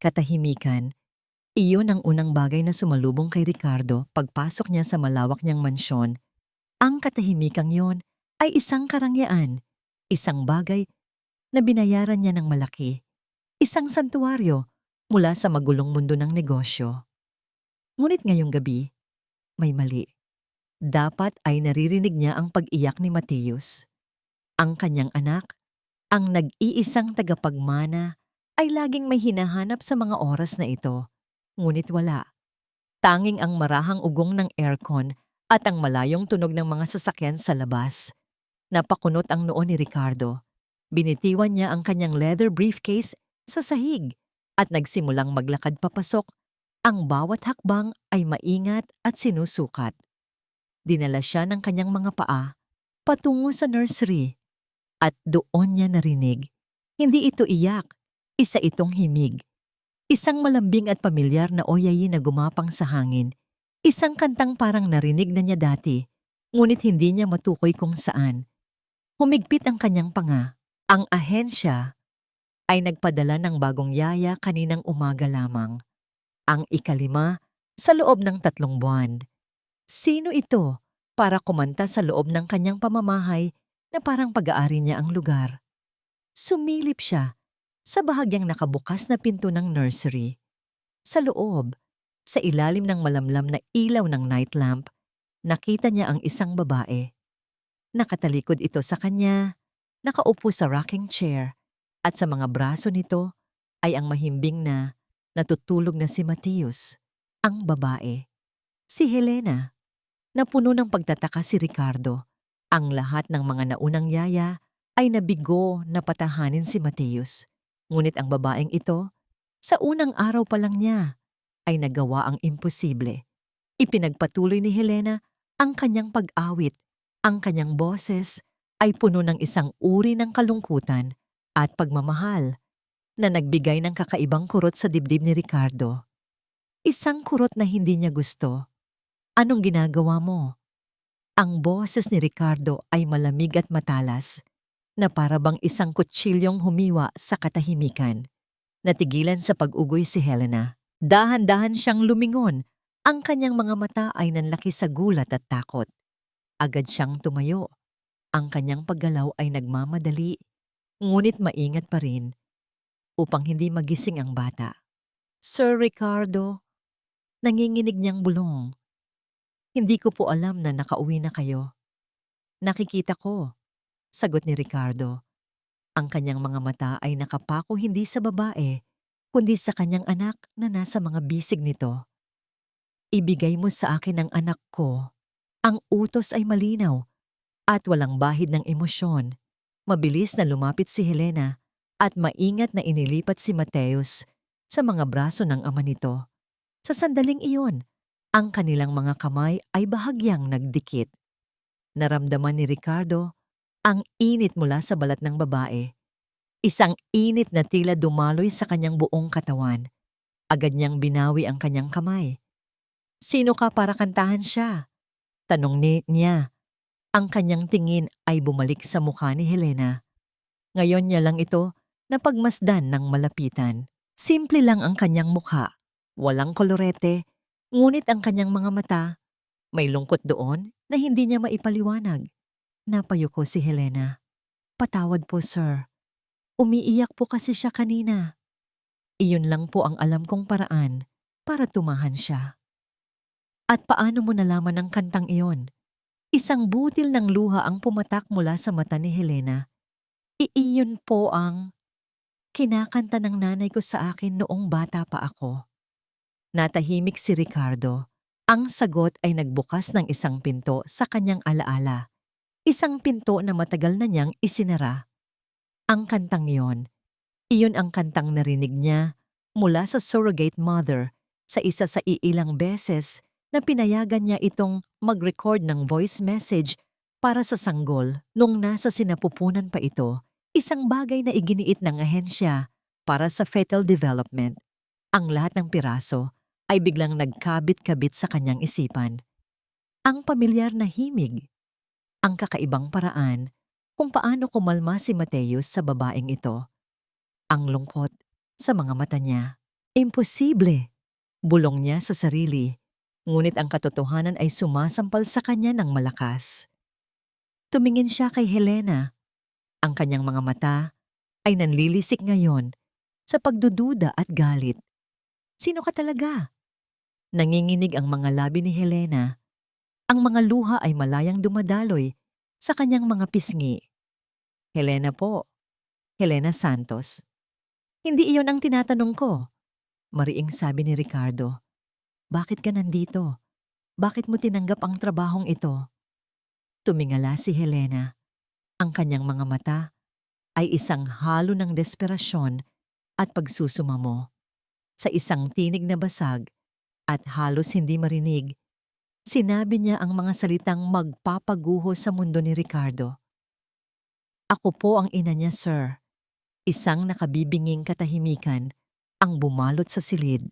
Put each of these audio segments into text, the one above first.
Katahimikan, iyon ang unang bagay na sumalubong kay Ricardo pagpasok niya sa malawak niyang mansyon. Ang katahimikang yon ay isang karangyaan, isang bagay na binayaran niya ng malaki, isang santuwaryo mula sa magulong mundo ng negosyo. Ngunit ngayong gabi, may mali. Dapat ay naririnig niya ang pag-iyak ni Mateus. Ang kanyang anak, ang nag-iisang tagapagmana, ay laging may hinahanap sa mga oras na ito. Ngunit wala. Tanging ang marahang ugong ng aircon at ang malayong tunog ng mga sasakyan sa labas. Napakunot ang noo ni Ricardo. Binitiwan niya ang kanyang leather briefcase sa sahig at nagsimulang maglakad papasok. Ang bawat hakbang ay maingat at sinusukat. Dinala siya ng kanyang mga paa patungo sa nursery at doon niya narinig. Hindi ito iyak, isa itong himig. Isang malambing at pamilyar na oyayi na gumapang sa hangin. Isang kantang parang narinig na niya dati, ngunit hindi niya matukoy kung saan. Humigpit ang kanyang panga. Ang ahensya ay nagpadala ng bagong yaya kaninang umaga lamang. Ang ikalima sa loob ng 3 buwan. Sino ito para kumanta sa loob ng kanyang pamamahay na parang pag-aari niya ang lugar? Sumilip siya sa bahagyang nakabukas na pinto ng nursery. Sa loob, sa ilalim ng malamlam na ilaw ng night lamp, nakita niya ang isang babae. Nakatalikod ito sa kanya, nakaupo sa rocking chair, at sa mga braso nito ay ang mahimbing na natutulog na si Mateus, ang babae. Si Helena. Napuno ng pagtataka si Ricardo. Ang lahat ng mga naunang yaya ay nabigo na patahanin si Mateus. Ngunit ang babaeng ito, sa unang araw pa lang niya, ay nagawa ang imposible. Ipinagpatuloy ni Helena ang kanyang pag-awit. Ang kanyang boses ay puno ng isang uri ng kalungkutan at pagmamahal na nagbigay ng kakaibang kurot sa dibdib ni Ricardo. Isang kurot na hindi niya gusto. Anong ginagawa mo? Ang boses ni Ricardo ay malamig at matalas, na para bang isang kutsilyong humiwa sa katahimikan. Natigilan sa pag-ugoy si Helena. Dahan-dahan siyang lumingon. Ang kanyang mga mata ay nanlaki sa gulat at takot. Agad siyang tumayo. Ang kanyang paggalaw ay nagmamadali, ngunit maingat pa rin upang hindi magising ang bata. Sir Ricardo, nanginginig niyang bulong. Hindi ko po alam na nakauwi na kayo. Nakikita ko, sagot ni Ricardo. Ang kanyang mga mata ay nakapako hindi sa babae, kundi sa kanyang anak na nasa mga bisig nito. Ibigay mo sa akin ang anak ko. Ang utos ay malinaw at walang bahid ng emosyon. Mabilis na lumapit si Helena at maingat na inilipat si Mateus sa mga braso ng ama nito. Sa sandaling iyon, ang kanilang mga kamay ay bahagyang nagdikit. Naramdaman ni Ricardo ang init mula sa balat ng babae. Isang init na tila dumaloy sa kanyang buong katawan. Agad niyang binawi ang kanyang kamay. Sino ka para kantahan siya? Tanong niya. Ang kanyang tingin ay bumalik sa mukha ni Helena. Ngayon niya lang ito napagmasdan ng malapitan. Simple lang ang kanyang mukha. Walang kolorete, ngunit ang kanyang mga mata, may lungkot doon na hindi niya maipaliwanag. Napayuko si Helena. Patawad po, sir. Umiiyak po kasi siya kanina. Iyon lang po ang alam kong paraan para tumahan siya. At paano mo nalaman ang kantang iyon? Isang butil ng luha ang pumatak mula sa mata ni Helena. Iyon po ang kinakanta ng nanay ko sa akin noong bata pa ako. Natahimik si Ricardo. Ang sagot ay nagbukas ng isang pinto sa kanyang alaala. Isang pinto na matagal na niyang isinara. Ang kantang iyon ang kantang narinig niya mula sa surrogate mother sa isa sa iilang beses na pinayagan niya itong mag-record ng voice message para sa sanggol nung nasa sinapupunan pa ito, isang bagay na iginiit ng ahensya para sa fetal development. Ang lahat ng piraso ay biglang nagkabit-kabit sa kanyang isipan. Ang pamilyar na himig, ang kakaibang paraan kung paano kumalma si Mateus sa babaeng ito, ang lungkot sa mga mata niya. Imposible! Bulong niya sa sarili, ngunit ang katotohanan ay sumasampal sa kanya ng malakas. Tumingin siya kay Helena. Ang kanyang mga mata ay nanlilisik ngayon sa pagdududa at galit. Sino ka talaga? Nanginginig ang mga labi ni Helena. Ang mga luha ay malayang dumadaloy sa kanyang mga pisngi. Helena po. Helena Santos. Hindi iyon ang tinatanong ko. Mariing sabi ni Ricardo. Bakit ka nandito? Bakit mo tinanggap ang trabahong ito? Tumingala si Helena. Ang kanyang mga mata ay isang halo ng desperasyon at pagsusumamo. Sa isang tinig na basag at halos hindi marinig, sinabi niya ang mga salitang magpapaguho sa mundo ni Ricardo. Ako po ang ina niya, sir. Isang nakabibinging katahimikan ang bumalot sa silid.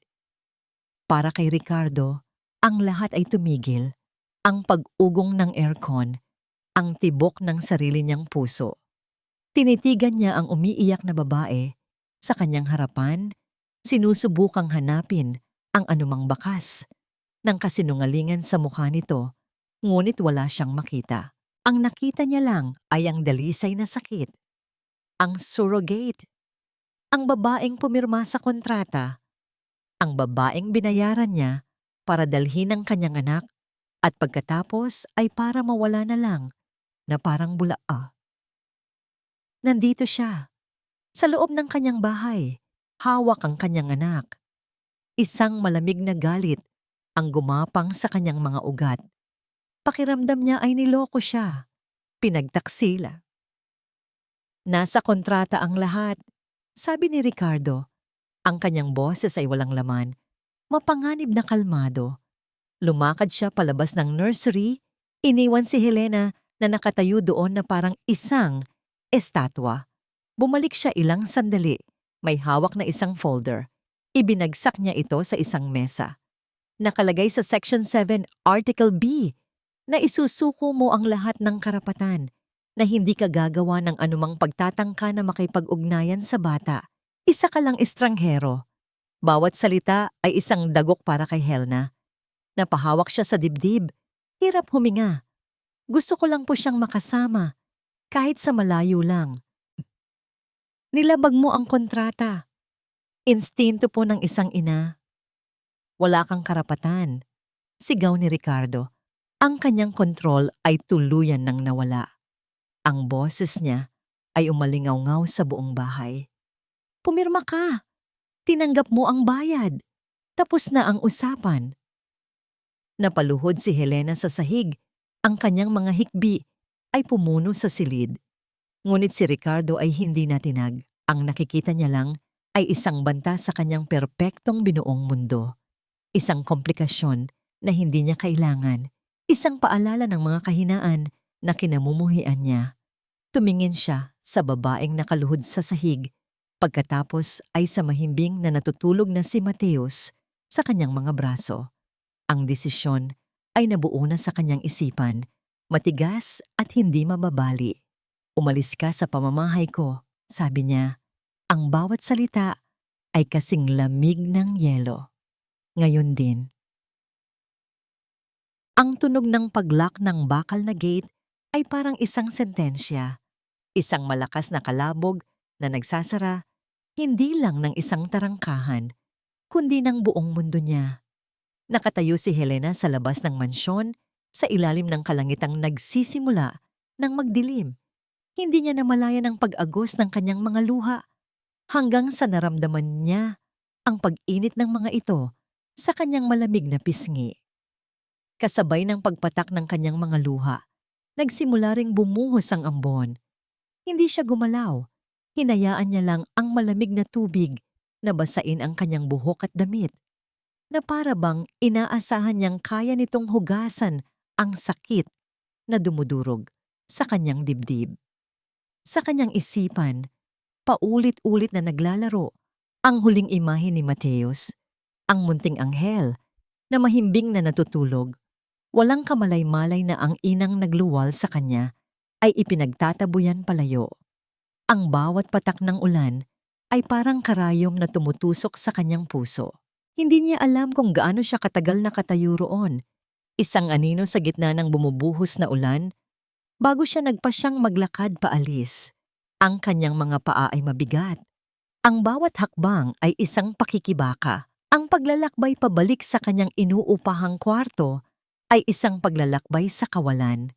Para kay Ricardo, ang lahat ay tumigil. Ang pag-ugong ng aircon, ang tibok ng sarili niyang puso. Tinitigan niya ang umiiyak na babae. Sa kanyang harapan, sinusubukang hanapin ang anumang bakas ng kasinungalingan sa mukha nito, ngunit wala siyang makita. Ang nakita niya lang ay ang dalisay na sakit. Ang surrogate. Ang babaeng pumirma sa kontrata. Ang babaeng binayaran niya para dalhin ang kanyang anak at pagkatapos ay para mawala na lang na parang bulaa. Nandito siya, sa loob ng kanyang bahay, hawak ang kanyang anak. Isang malamig na galit ang gumapang sa kanyang mga ugat. Pakiramdam niya ay niloko siya, pinagtaksila. Nasa kontrata ang lahat, sabi ni Ricardo. Ang kanyang boses ay walang laman, mapanganib na kalmado. Lumakad siya palabas ng nursery, iniwan si Helena na nakatayo doon na parang isang estatwa. Bumalik siya ilang sandali, may hawak na isang folder. Ibinagsak niya ito sa isang mesa. Nakalagay sa Section 7, Article B, na isusuko mo ang lahat ng karapatan na hindi ka gagawa ng anumang pagtatangka na makipag-ugnayan sa bata. Isa ka lang estranghero. Bawat salita ay isang dagok para kay Helena. Napahawak siya sa dibdib. Hirap huminga. Gusto ko lang po siyang makasama, kahit sa malayo lang. Nilabag mo ang kontrata. Instinto po ng isang ina. Wala kang karapatan. Sigaw ni Ricardo. Ang kanyang kontrol ay tuluyan nang nawala. Ang boses niya ay umalingaw-ngaw sa buong bahay. Pumirma ka. Tinanggap mo ang bayad. Tapos na ang usapan. Napaluhod si Helena sa sahig. Ang kanyang mga hikbi ay pumuno sa silid. Ngunit si Ricardo ay hindi natinag. Ang nakikita niya lang ay isang banta sa kanyang perpektong binuong mundo. Isang komplikasyon na hindi niya kailangan. Isang paalala ng mga kahinaan na kinamumuhian niya. Tumingin siya sa babaeng nakaluhod sa sahig. Pagkatapos ay sa mahimbing na natutulog na si Mateus sa kanyang mga braso. Ang desisyon ay nabuo na sa kanyang isipan, matigas at hindi mababali. Umalis ka sa pamamahay ko, sabi niya. Ang bawat salita ay kasing lamig ng yelo. Ngayon din. Ang tunog ng paglock ng bakal na gate ay parang isang sentensya. Isang malakas na kalabog na nagsasara hindi lang ng isang tarangkahan, kundi ng buong mundo niya. Nakatayo si Helena sa labas ng mansyon sa ilalim ng kalangitang nagsisimula ng magdilim. Hindi niya namalayan ang pag-agos ng kanyang mga luha hanggang sa naramdaman niya ang pag-init ng mga ito sa kanyang malamig na pisngi. Kasabay ng pagpatak ng kanyang mga luha, nagsimula ring bumuhos ang ambon. Hindi siya gumalaw. Hinayaan niya lang ang malamig na tubig na basain ang kanyang buhok at damit, na para bang inaasahan niyang kaya nitong hugasan ang sakit na dumudurog sa kanyang dibdib. Sa kanyang isipan, paulit-ulit na naglalaro ang huling imahe ni Mateus, ang munting anghel na mahimbing na natutulog. Walang kamalay-malay na ang inang nagluwal sa kanya ay ipinagtatabuyan palayo. Ang bawat patak ng ulan ay parang karayom na tumutusok sa kanyang puso. Hindi niya alam kung gaano siya katagal nakatayo roon, isang anino sa gitna ng bumubuhos na ulan, bago siya nagpasyang maglakad paalis. Ang kanyang mga paa ay mabigat. Ang bawat hakbang ay isang pakikibaka. Ang paglalakbay pabalik sa kanyang inuupahang kwarto ay isang paglalakbay sa kawalan.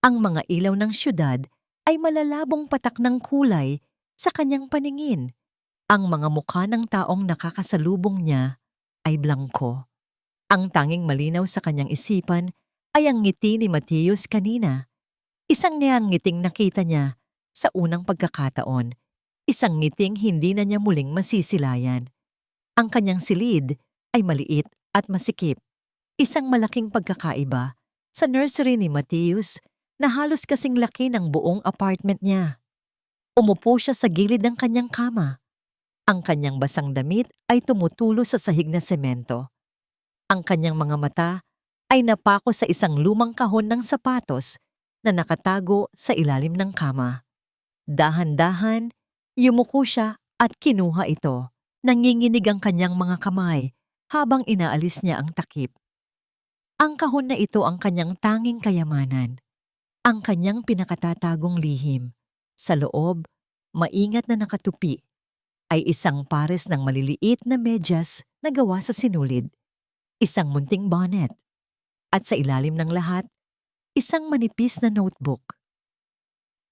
Ang mga ilaw ng syudad ay malalabong patak ng kulay sa kanyang paningin. Ang mga mukha ng taong nakakasalubong niya ay blangko. Ang tanging malinaw sa kanyang isipan ay ang ngiti ni Mateus kanina. Isang ngiting nakita niya sa unang pagkakataon. Isang ngiting hindi na niya muling masisilayan. Ang kanyang silid ay maliit at masikip. Isang malaking pagkakaiba sa nursery ni Mateus na halos kasing laki ng buong apartment niya. Umupo siya sa gilid ng kanyang kama. Ang kanyang basang damit ay tumutulo sa sahig na semento. Ang kanyang mga mata ay napako sa isang lumang kahon ng sapatos na nakatago sa ilalim ng kama. Dahan-dahan, yumuko siya at kinuha ito. Nanginginig ang kanyang mga kamay habang inaalis niya ang takip. Ang kahon na ito ang kanyang tanging kayamanan. Ang kanyang pinakatatagong lihim. Sa loob, maingat na nakatupi, ay isang pares ng maliliit na medyas na gawa sa sinulid, isang munting bonnet, at sa ilalim ng lahat, isang manipis na notebook.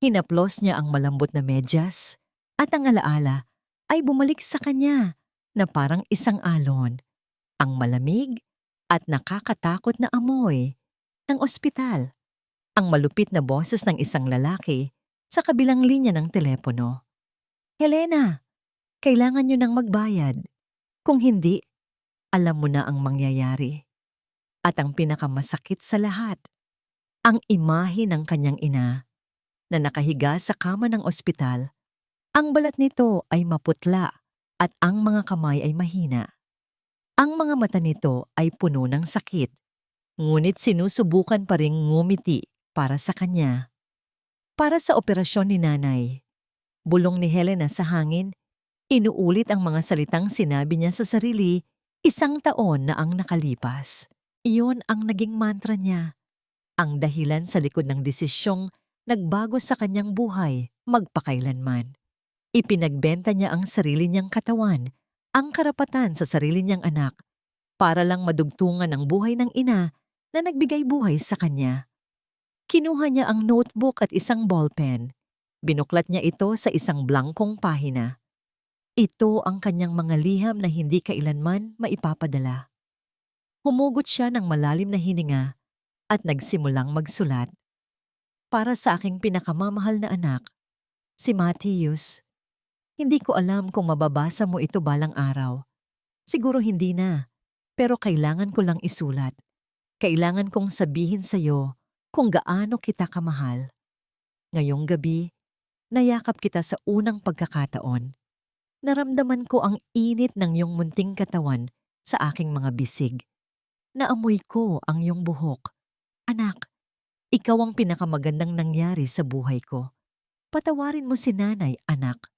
Hinaplos niya ang malambot na medyas at ang alaala ay bumalik sa kanya na parang isang alon, ang malamig at nakakatakot na amoy ng ospital, ang malupit na boses ng isang lalaki sa kabilang linya ng telepono. Helena, kailangan niyo nang magbayad. Kung hindi, alam mo na ang mangyayari. At ang pinakamasakit sa lahat, ang imahe ng kanyang ina na nakahiga sa kama ng ospital. Ang balat nito ay maputla at ang mga kamay ay mahina. Ang mga mata nito ay puno ng sakit, ngunit sinusubukan pa ring ngumiti para sa kanya. Para sa operasyon ni nanay, bulong ni Helena sa hangin, inuulit ang mga salitang sinabi niya sa sarili 1 taon na ang nakalipas. Iyon ang naging mantra niya, ang dahilan sa likod ng desisyong nagbago sa kanyang buhay magpakailanman. Ipinagbenta niya ang sarili niyang katawan, ang karapatan sa sarili niyang anak, para lang madugtungan ang buhay ng ina na nagbigay buhay sa kanya. Kinuha niya ang notebook at isang ballpen. Binuklat niya ito sa isang blankong pahina. Ito ang kanyang mga liham na hindi kailanman maipapadala. Humugot siya ng malalim na hininga at nagsimulang magsulat. Para sa aking pinakamamahal na anak, si Mateus. Hindi ko alam kung mababasa mo ito balang araw. Siguro hindi na, pero kailangan ko lang isulat. Kailangan kong sabihin sa'yo kung gaano kita kamahal. Ngayong gabi, nayakap kita sa unang pagkakataon. Naramdaman ko ang init ng iyong munting katawan sa aking mga bisig. Naamoy ko ang iyong buhok. Anak, ikaw ang pinakamagandang nangyari sa buhay ko. Patawarin mo si nanay, anak.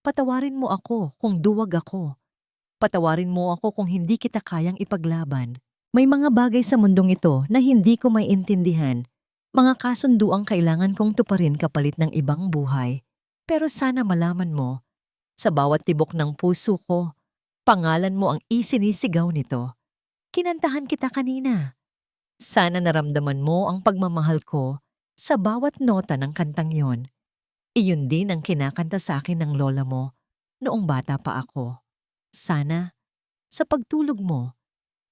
Patawarin mo ako kung duwag ako. Patawarin mo ako kung hindi kita kayang ipaglaban. May mga bagay sa mundong ito na hindi ko maintindihan. Mga kasunduang kailangan kong tuparin kapalit ng ibang buhay. Pero sana malaman mo, sa bawat tibok ng puso ko, pangalan mo ang isinisigaw nito. Kinantahan kita kanina. Sana naramdaman mo ang pagmamahal ko sa bawat nota ng kantang yon. Iyon din ang kinakanta sa akin ng lola mo noong bata pa ako. Sana, sa pagtulog mo,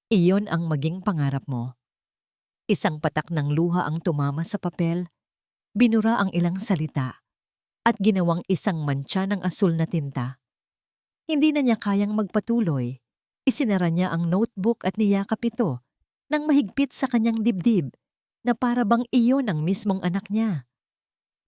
iyon ang maging pangarap mo. Isang patak ng luha ang tumama sa papel, binura ang ilang salita, at ginawang isang mantsa ng asul na tinta. Hindi na niya kayang magpatuloy. Isinara niya ang notebook at niyakap ito nang mahigpit sa kanyang dibdib na para bang iyon ang mismong anak niya.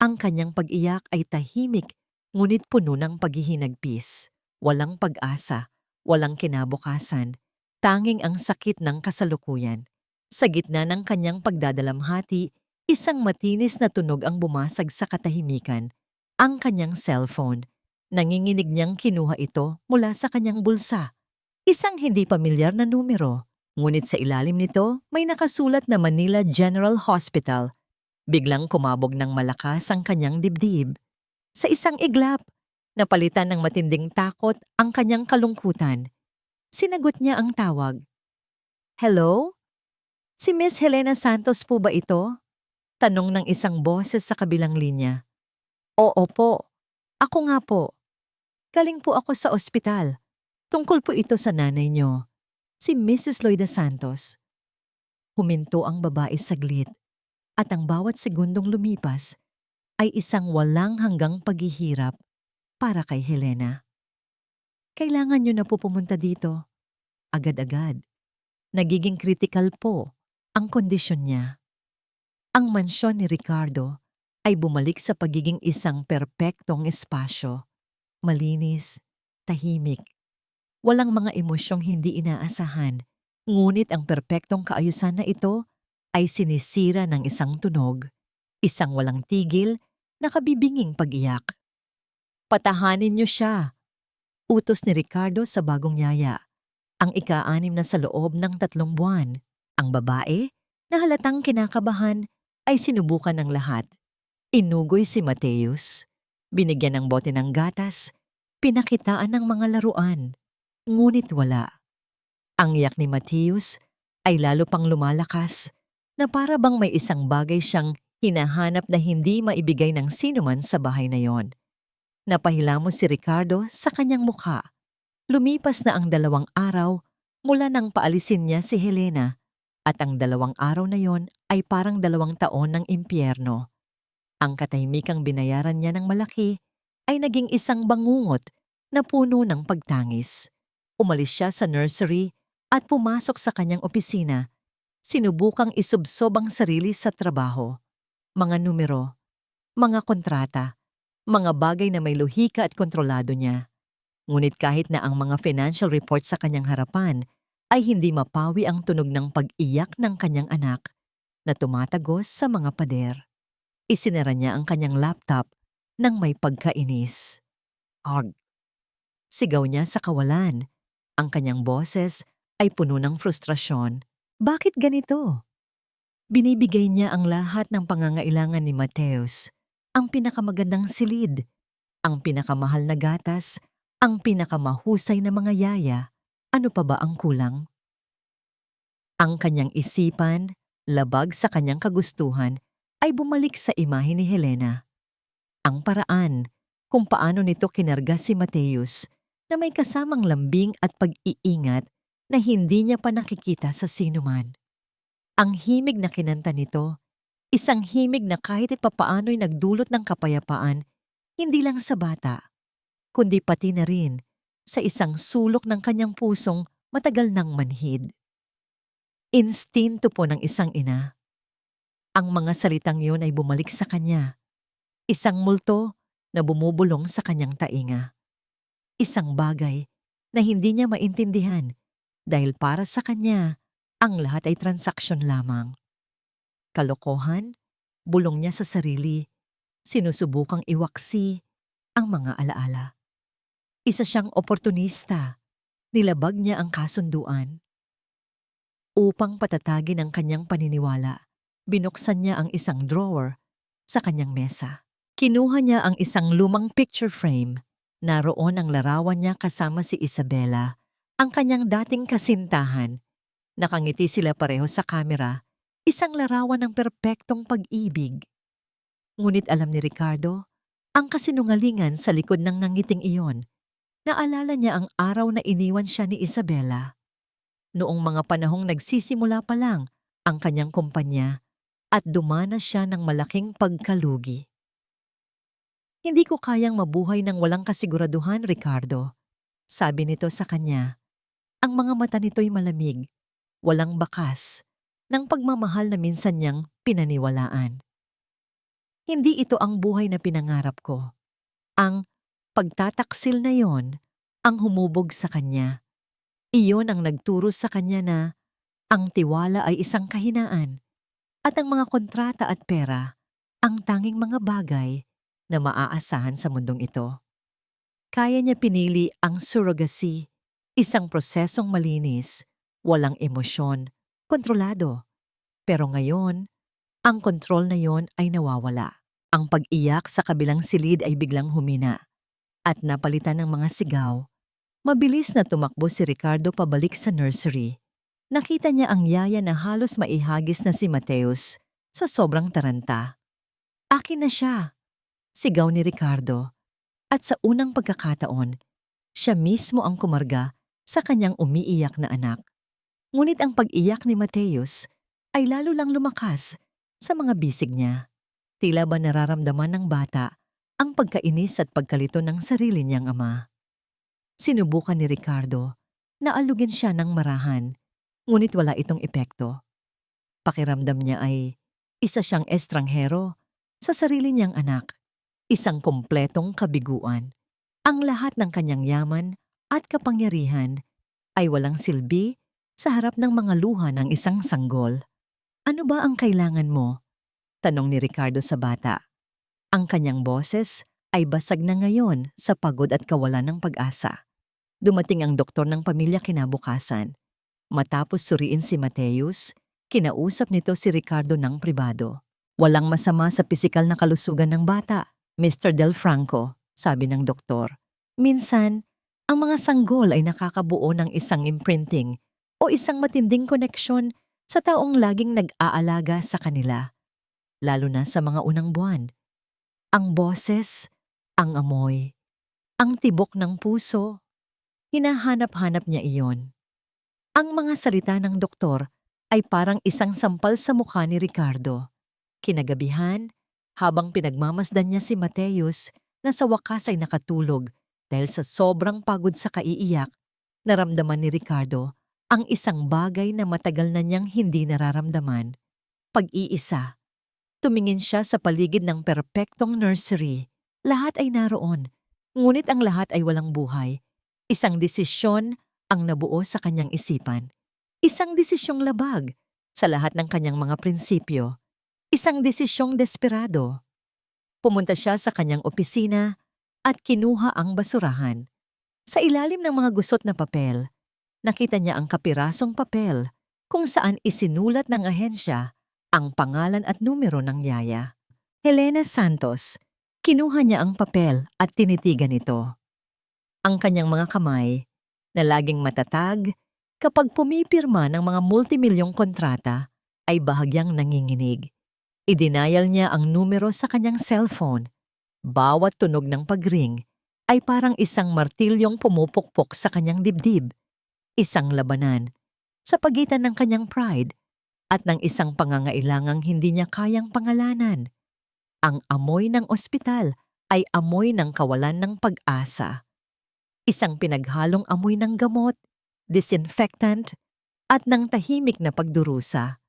Ang kanyang pag-iyak ay tahimik ngunit puno ng paghihinagpis. Walang pag-asa, walang kinabukasan, tanging ang sakit ng kasalukuyan. Sa gitna ng kanyang pagdadalamhati, isang matinis na tunog ang bumasag sa katahimikan. Ang kanyang cellphone. Nanginginig niyang kinuha ito mula sa kanyang bulsa. Isang hindi pamilyar na numero. Ngunit sa ilalim nito may nakasulat na Manila General Hospital. Biglang kumabog ng malakas ang kanyang dibdib. Sa isang iglap, napalitan ng matinding takot ang kanyang kalungkutan. Sinagot niya ang tawag. Hello? Si Miss Helena Santos po ba ito? Tanong ng isang boses sa kabilang linya. Oo po. Ako nga po. Galing po ako sa ospital. Tungkol po ito sa nanay niyo, si Mrs. Loida Santos. Huminto ang babae saglit at ang bawat segundong lumipas ay isang walang hanggang paghihirap para kay Helena. Kailangan niyo na po pumunta dito. Agad-agad. Nagiging critical po ang kondisyon niya. Ang mansyon ni Ricardo ay bumalik sa pagiging isang perpektong espasyo. Malinis, tahimik. Walang mga emosyong hindi inaasahan. Ngunit ang perpektong kaayusan na ito ay sinisira ng isang tunog, isang walang tigil, nakabibinging pag-iyak. Patahanin niyo siya. Utos ni Ricardo sa bagong yaya. Ang ika-6 na sa loob ng 3 buwan. Ang babae, na halatang kinakabahan, ay sinubukan ng lahat. Inugoy si Mateus. Binigyan ng bote ng gatas. Pinakitaan ng mga laruan. Ngunit wala. Ang iyak ni Mateus ay lalo pang lumalakas na para bang may isang bagay siyang hinahanap na hindi maibigay ng sinuman sa bahay na yon. Napahilamos si Ricardo sa kanyang mukha. Lumipas na ang 2 araw mula nang paalisin niya si Helena at ang 2 araw na yon ay parang 2 taon ng impyerno. Ang katahimikang binayaran niya ng malaki ay naging isang bangungot na puno ng pagtangis. Umalis siya sa nursery at pumasok sa kanyang opisina. Sinubukang isubsob ang sarili sa trabaho. Mga numero, mga kontrata, mga bagay na may lohika at kontrolado niya. Ngunit kahit na ang mga financial reports sa kanyang harapan ay hindi mapawi ang tunog ng pag-iyak ng kanyang anak na tumatagos sa mga pader. Isinara niya ang kanyang laptop nang may pagkainis. Arg! Sigaw niya sa kawalan. Ang kanyang boses ay puno ng frustrasyon. Bakit ganito? Binibigay niya ang lahat ng pangangailangan ni Mateus. Ang pinakamagandang silid, ang pinakamahal na gatas, ang pinakamahusay na mga yaya. Ano pa ba ang kulang? Ang kanyang isipan, labag sa kanyang kagustuhan, ay bumalik sa imahe ni Helena. Ang paraan kung paano nito kinarga si Mateus na may kasamang lambing at pag-iingat na hindi niya pa nakikita sa sinuman. Ang himig na kinanta nito, isang himig na kahit papaano'y nagdulot ng kapayapaan, hindi lang sa bata, kundi pati na rin sa isang sulok ng kanyang pusong matagal nang manhid. Instinto po ng isang ina. Ang mga salitang yun ay bumalik sa kanya. Isang multo na bumubulong sa kanyang tainga. Isang bagay na hindi niya maintindihan dahil para sa kanya, ang lahat ay transaksyon lamang. Kalokohan, bulong niya sa sarili, sinusubukang iwaksi ang mga alaala. Isa siyang oportunista, nilabag niya ang kasunduan. Upang patatagin ang kanyang paniniwala, binuksan niya ang isang drawer sa kanyang mesa. Kinuha niya ang isang lumang picture frame. Naroon ang larawan niya kasama si Isabela, ang kanyang dating kasintahan. Nakangiti sila pareho sa kamera, isang larawan ng perpektong pag-ibig. Ngunit alam ni Ricardo, ang kasinungalingan sa likod ng nangiting iyon. Naalala niya ang araw na iniwan siya ni Isabela. Noong mga panahong nagsisimula pa lang ang kanyang kumpanya at dumanas siya ng malaking pagkalugi. Hindi ko kayang mabuhay ng walang kasiguraduhan, Ricardo. Sabi nito sa kanya. Ang mga mata nito'y malamig, walang bakas, ng pagmamahal na minsan niyang pinaniwalaan. Hindi ito ang buhay na pinangarap ko. Ang pagtataksil na yon ang humubog sa kanya. Iyon ang nagturo sa kanya na ang tiwala ay isang kahinaan at ang mga kontrata at pera ang tanging mga bagay na maaasahan sa mundong ito. Kaya niya pinili ang surrogacy, isang prosesong malinis, walang emosyon, kontrolado. Pero ngayon, ang kontrol na yon ay nawawala. Ang pag-iyak sa kabilang silid ay biglang humina at napalitan ng mga sigaw. Mabilis na tumakbo si Ricardo pabalik sa nursery. Nakita niya ang yaya na halos maihagis na si Mateus sa sobrang taranta. Akin na siya, sigaw ni Ricardo. At sa unang pagkakataon, siya mismo ang kumarga sa kanyang umiiyak na anak. Ngunit ang pag-iyak ni Mateus ay lalo lang lumakas sa mga bisig niya. Tila ba nararamdaman ng bata ang pagkainis at pagkalito ng sarili niyang ama. Sinubukan ni Ricardo na alugin siya ng marahan, ngunit wala itong epekto. Pakiramdam niya ay isa siyang estranghero sa sarili niyang anak, isang kompletong kabiguan. Ang lahat ng kanyang yaman at kapangyarihan ay walang silbi sa harap ng mga luha ng isang sanggol. Ano ba ang kailangan mo? Tanong ni Ricardo sa bata. Ang kanyang boses ay basag na ngayon sa pagod at kawalan ng pag-asa. Dumating ang doktor ng pamilya kinabukasan. Matapos suriin si Mateus, kinausap nito si Ricardo ng pribado. Walang masama sa pisikal na kalusugan ng bata, Mr. Del Franco, sabi ng doktor. Minsan, ang mga sanggol ay nakakabuo ng isang imprinting o isang matinding koneksyon sa taong laging nag-aalaga sa kanila, lalo na sa mga unang buwan. Ang boses, ang amoy, ang tibok ng puso, hinahanap-hanap niya iyon. Ang mga salita ng doktor ay parang isang sampal sa mukha ni Ricardo. Kinagabihan, habang pinagmamasdan niya si Mateus na sa wakas ay nakatulog dahil sa sobrang pagod sa kaiiyak, naramdaman ni Ricardo ang isang bagay na matagal na niyang hindi nararamdaman. Pag-iisa. Tumingin siya sa paligid ng perpektong nursery. Lahat ay naroon, ngunit ang lahat ay walang buhay. Isang desisyon ang nabuo sa kanyang isipan. Isang desisyong labag sa lahat ng kanyang mga prinsipyo. Isang desisyong desperado. Pumunta siya sa kanyang opisina at kinuha ang basurahan. Sa ilalim ng mga gusot na papel, nakita niya ang kapirasong papel kung saan isinulat ng ahensya ang pangalan at numero ng yaya. Helena Santos. Kinuha niya ang papel at tinitigan ito. Ang kanyang mga kamay, na laging matatag kapag pumipirma ng mga multimilyong kontrata, ay bahagyang nanginginig. Idinayal niya ang numero sa kanyang cellphone. Bawat tunog ng pagring ay parang isang martilyong pumupukpok sa kanyang dibdib. Isang labanan sa pagitan ng kanyang pride at ng isang pangangailangang hindi niya kayang pangalanan. Ang amoy ng ospital ay amoy ng kawalan ng pag-asa. Isang pinaghalong amoy ng gamot, disinfectant, at ng tahimik na pagdurusa.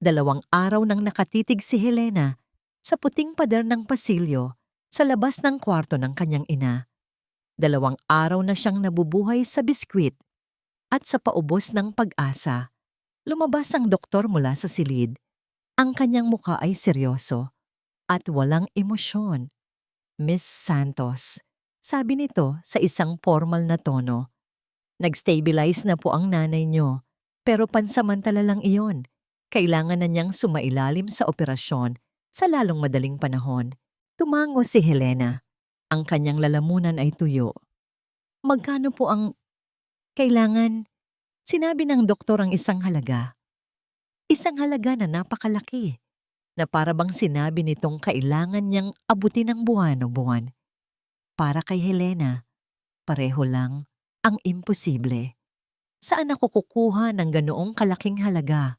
2 araw nang nakatitig si Helena sa puting pader ng pasilyo sa labas ng kwarto ng kanyang ina. 2 araw na siyang nabubuhay sa biskwit at sa paubos ng pag-asa. Lumabas ang doktor mula sa silid. Ang kanyang mukha ay seryoso at walang emosyon. Miss Santos, sabi nito sa isang formal na tono. Nag-stabilize na po ang nanay niyo, pero pansamantala lang iyon. Kailangan na niyang sumailalim sa operasyon sa lalong madaling panahon. Tumango si Helena. Ang kanyang lalamunan ay tuyo. Magkano po ang kailangan? Sinabi ng doktor ang isang halaga. Isang halaga na napakalaki, na para bang sinabi nitong kailangan niyang abutin ng buwan o buwan. Para kay Helena, pareho lang ang imposible. Saan ako kukuha ng ganoong kalaking halaga?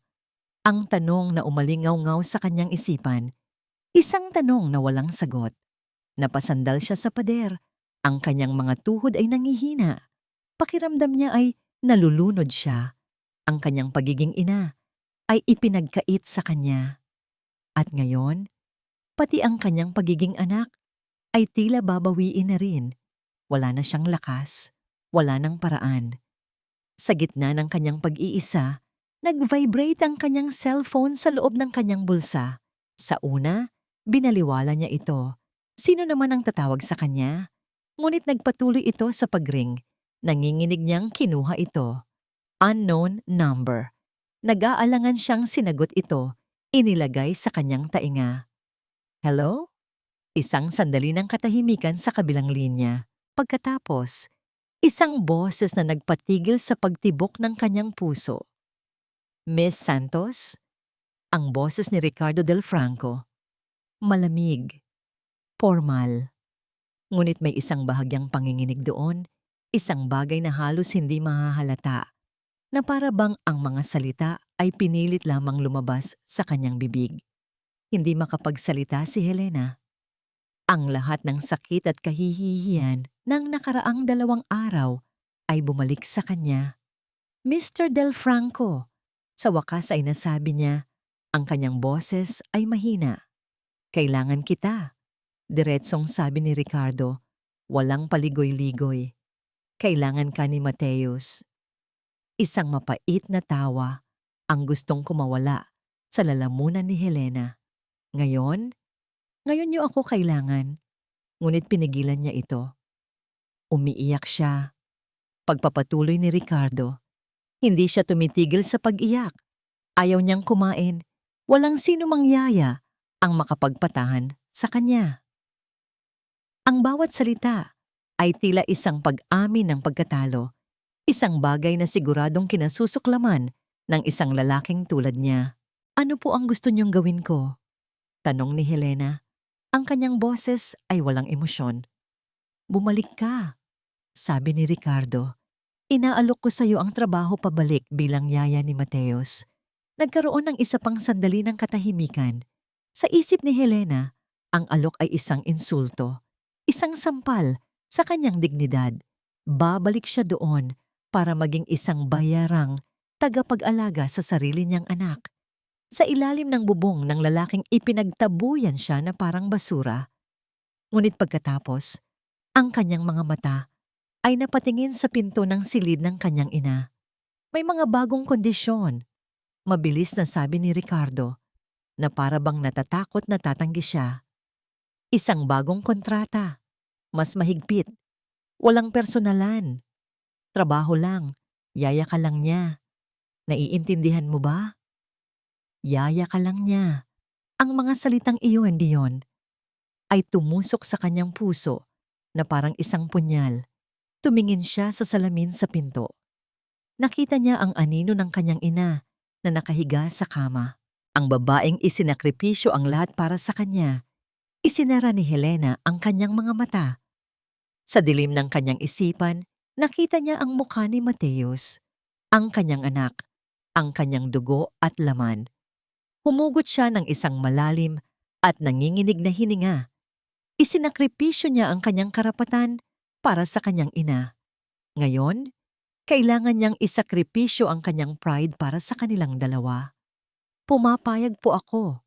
Ang tanong na umalingaw-ngaw sa kanyang isipan, isang tanong na walang sagot. Napasandal siya sa pader. Ang kanyang mga tuhod ay nangihina. Pakiramdam niya ay nalulunod siya. Ang kanyang pagiging ina ay ipinagkait sa kanya. At ngayon, pati ang kanyang pagiging anak ay tila babawiin na rin. Wala na siyang lakas, wala nang paraan. Sa gitna ng kanyang pag-iisa, nag-vibrate ang kanyang cellphone sa loob ng kanyang bulsa. Sa una, binaliwala niya ito. Sino naman ang tatawag sa kanya? Ngunit nagpatuloy ito sa pagring. Nanginginig niyang kinuha ito. Unknown number. Nag-aalangan siyang sinagot ito. Inilagay sa kanyang tainga. Hello? Isang sandali ng katahimikan sa kabilang linya. Pagkatapos, isang boses na nagpatigil sa pagtibok ng kanyang puso. Miss Santos? Ang boses ni Ricardo Del Franco. Malamig. Formal. Ngunit may isang bahagyang panginginig doon, isang bagay na halos hindi mahahalata, na para bang ang mga salita ay pinilit lamang lumabas sa kanyang bibig. Hindi makapagsalita si Helena. Ang lahat ng sakit at kahihihiyan ng nakaraang 2 araw ay bumalik sa kanya. Mr. Del Franco, sa wakas ay nasabi niya, ang kanyang boses ay mahina. Kailangan kita. Diretsong sabi ni Ricardo, walang paligoy-ligoy. Kailangan ka ni Mateus. Isang mapait na tawa ang gustong kumawala sa lalamunan ni Helena. Ngayon niyo ako kailangan. Ngunit pinigilan niya ito. Umiiyak siya. Pagpapatuloy ni Ricardo, hindi siya tumitigil sa pag-iyak. Ayaw niyang kumain. Walang sino mang yaya ang makapagpatahan sa kanya. Ang bawat salita ay tila isang pag-amin ng pagkatalo, isang bagay na siguradong kinasusuklaman ng isang lalaking tulad niya. Ano po ang gusto niyong gawin ko? Tanong ni Helena. Ang kanyang boses ay walang emosyon. Bumalik ka, sabi ni Ricardo. Inaalok ko sa iyo ang trabaho pabalik bilang yaya ni Mateus. Nagkaroon ng isa pang sandali ng katahimikan. Sa isip ni Helena, ang alok ay isang insulto, isang sampal sa kanyang dignidad. Babalik siya doon para maging isang bayarang tagapag-alaga sa sarili niyang anak. Sa ilalim ng bubong ng lalaking ipinagtabuyan siya na parang basura. Ngunit pagkatapos, ang kanyang mga mata ay napatingin sa pinto ng silid ng kanyang ina. May mga bagong kondisyon. Mabilis na sabi ni Ricardo na para bang natatakot na tatanggi siya. Isang bagong kontrata. Mas mahigpit. Walang personalan. Trabaho lang. Yaya ka lang niya. Naiintindihan mo ba? Yaya ka lang niya. Ang mga salitang iyon ay tumusok sa kanyang puso na parang isang punyal. Tumingin siya sa salamin sa pinto. Nakita niya ang anino ng kanyang ina na nakahiga sa kama. Ang babaeng isinakripisyo ang lahat para sa kanya. Isinara ni Helena ang kanyang mga mata. Sa dilim ng kanyang isipan, nakita niya ang mukha ni Mateus, ang kanyang anak, ang kanyang dugo at laman. Humugot siya ng isang malalim at nanginginig na hininga. Isinakripisyo niya ang kanyang karapatan para sa kanyang ina. Ngayon, kailangan niyang isakripisyo ang kanyang pride para sa kanilang dalawa. Pumapayag po ako.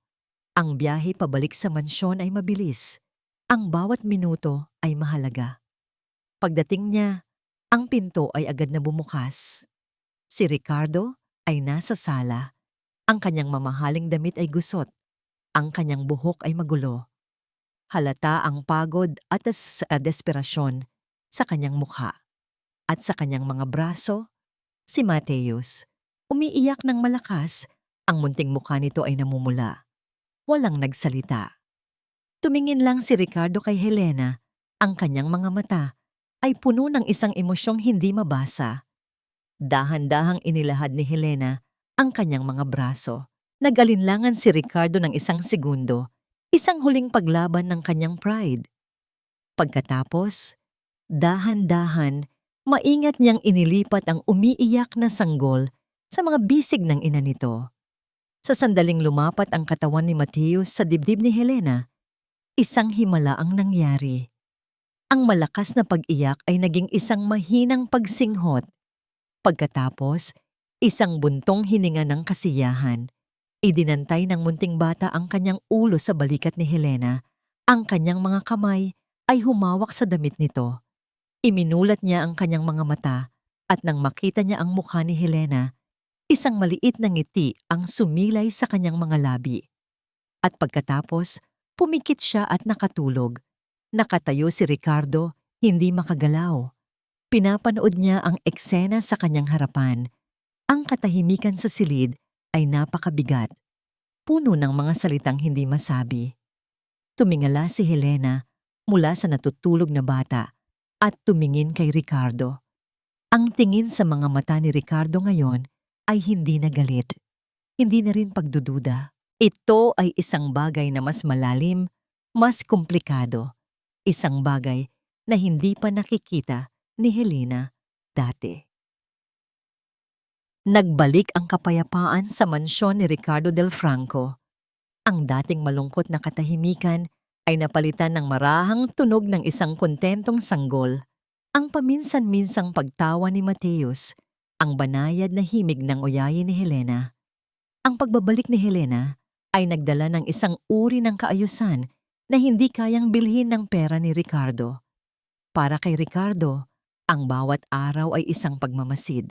Ang biyahe pabalik sa mansyon ay mabilis. Ang bawat minuto ay mahalaga. Pagdating niya, ang pinto ay agad na bumukas. Si Ricardo ay nasa sala. Ang kanyang mamahaling damit ay gusot. Ang kanyang buhok ay magulo. Halata ang pagod at desperasyon sa kanyang mukha. At sa kanyang mga braso, si Mateus. Umiiyak ng malakas, ang munting mukha nito ay namumula. Walang nagsalita. Tumingin lang si Ricardo kay Helena. Ang kanyang mga mata ay puno ng isang emosyong hindi mabasa. Dahan-dahang inilahad ni Helena ang kanyang mga braso. Nag-alinlangan si Ricardo ng isang segundo, isang huling paglaban ng kanyang pride. Pagkatapos, dahan-dahan, maingat niyang inilipat ang umiiyak na sanggol sa mga bisig ng ina nito. Sa sandaling lumapat ang katawan ni Mateus sa dibdib ni Helena, isang himala ang nangyari. Ang malakas na pag-iyak ay naging isang mahinang pagsinghot. Pagkatapos, isang buntong hininga ng kasiyahan. Idinantay ng munting bata ang kanyang ulo sa balikat ni Helena. Ang kanyang mga kamay ay humawak sa damit nito. Iminulat niya ang kanyang mga mata at nang makita niya ang mukha ni Helena, isang maliit na ngiti ang sumilay sa kanyang mga labi. At pagkatapos, pumikit siya at nakatulog. Nakatayo si Ricardo, Hindi makagalaw. Pinapanood niya ang eksena sa kanyang harapan. Ang katahimikan sa silid ay napakabigat. Puno ng mga salitang hindi masabi. Tumingala si Helena mula sa natutulog na bata at tumingin kay Ricardo. Ang tingin sa mga mata ni Ricardo ngayon ay hindi na galit. Hindi na rin pagdududa. Ito ay isang bagay na mas malalim, mas komplikado. Isang bagay na hindi pa nakikita ni Helena dati. Nagbalik ang kapayapaan sa mansyon ni Ricardo Del Franco. Ang dating malungkot na katahimikan ay napalitan ng marahang tunog ng isang kontentong sanggol. Ang paminsan-minsang pagtawa ni Mateus, ang banayad na himig ng uyayin ni Helena. Ang pagbabalik ni Helena ay nagdala ng isang uri ng kaayusan na hindi kayang bilhin ng pera ni Ricardo. Para kay Ricardo, ang bawat araw ay isang pagmamasid.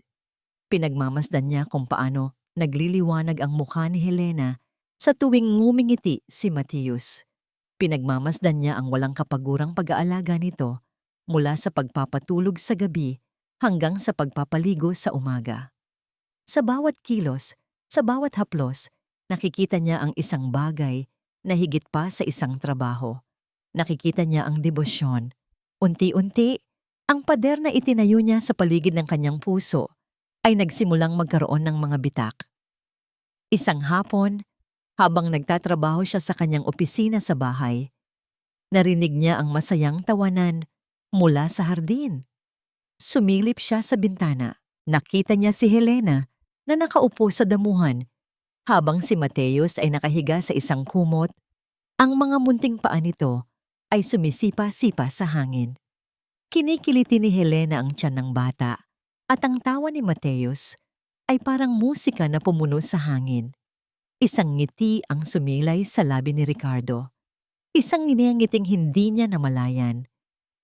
Pinagmamasdan niya kung paano nagliliwanag ang mukha ni Helena sa tuwing ngumingiti si Mateus. Pinagmamasdan niya ang walang kapagurang pag-aalaga nito mula sa pagpapatulog sa gabi hanggang sa pagpapaligo sa umaga. Sa bawat kilos, sa bawat haplos, nakikita niya ang isang bagay na higit pa sa isang trabaho. Nakikita niya ang debosyon. Unti-unti, ang pader na itinayo niya sa paligid ng kanyang puso ay nagsimulang magkaroon ng mga bitak. Isang hapon, habang nagtatrabaho siya sa kanyang opisina sa bahay, narinig niya ang masayang tawanan mula sa hardin. Sumilip siya sa bintana. Nakita niya si Helena na nakaupo sa damuhan habang si Mateus ay nakahiga sa isang kumot. Ang mga munting paa nito ay sumisipa-sipa sa hangin. Kinikiliti ni Helena ang tiyan ng bata at ang tawa ni Mateus ay parang musika na pumuno sa hangin. Isang ngiti ang sumilay sa labi ni Ricardo. Isang ngiting hindi niya namalayan.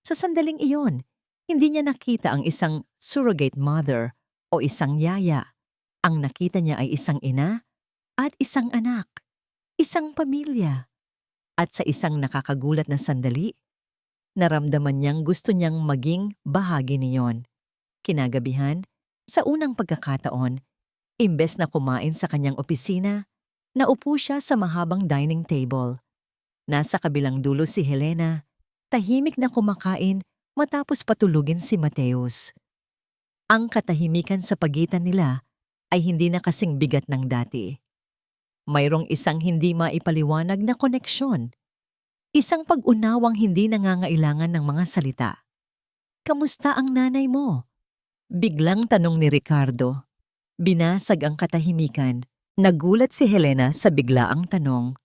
Sa sandaling iyon, hindi niya nakita ang isang surrogate mother o isang yaya. Ang nakita niya ay isang ina at isang anak, isang pamilya. At sa isang nakakagulat na sandali, naramdaman niyang gusto niyang maging bahagi niyon. Kinagabihan, sa unang pagkakataon, imbes na kumain sa kanyang opisina, naupo siya sa mahabang dining table. Nasa kabilang dulo si Helena, tahimik na kumakain matapos patulugin si Mateus. Ang katahimikan sa pagitan nila ay hindi na kasing bigat ng dati. Mayroong isang hindi maipaliwanag na koneksyon. Isang pag-unawang hindi nangangailangan ng mga salita. Kamusta ang nanay mo? Biglang tanong ni Ricardo. Binasag ang katahimikan. Nagulat si Helena sa biglaang tanong.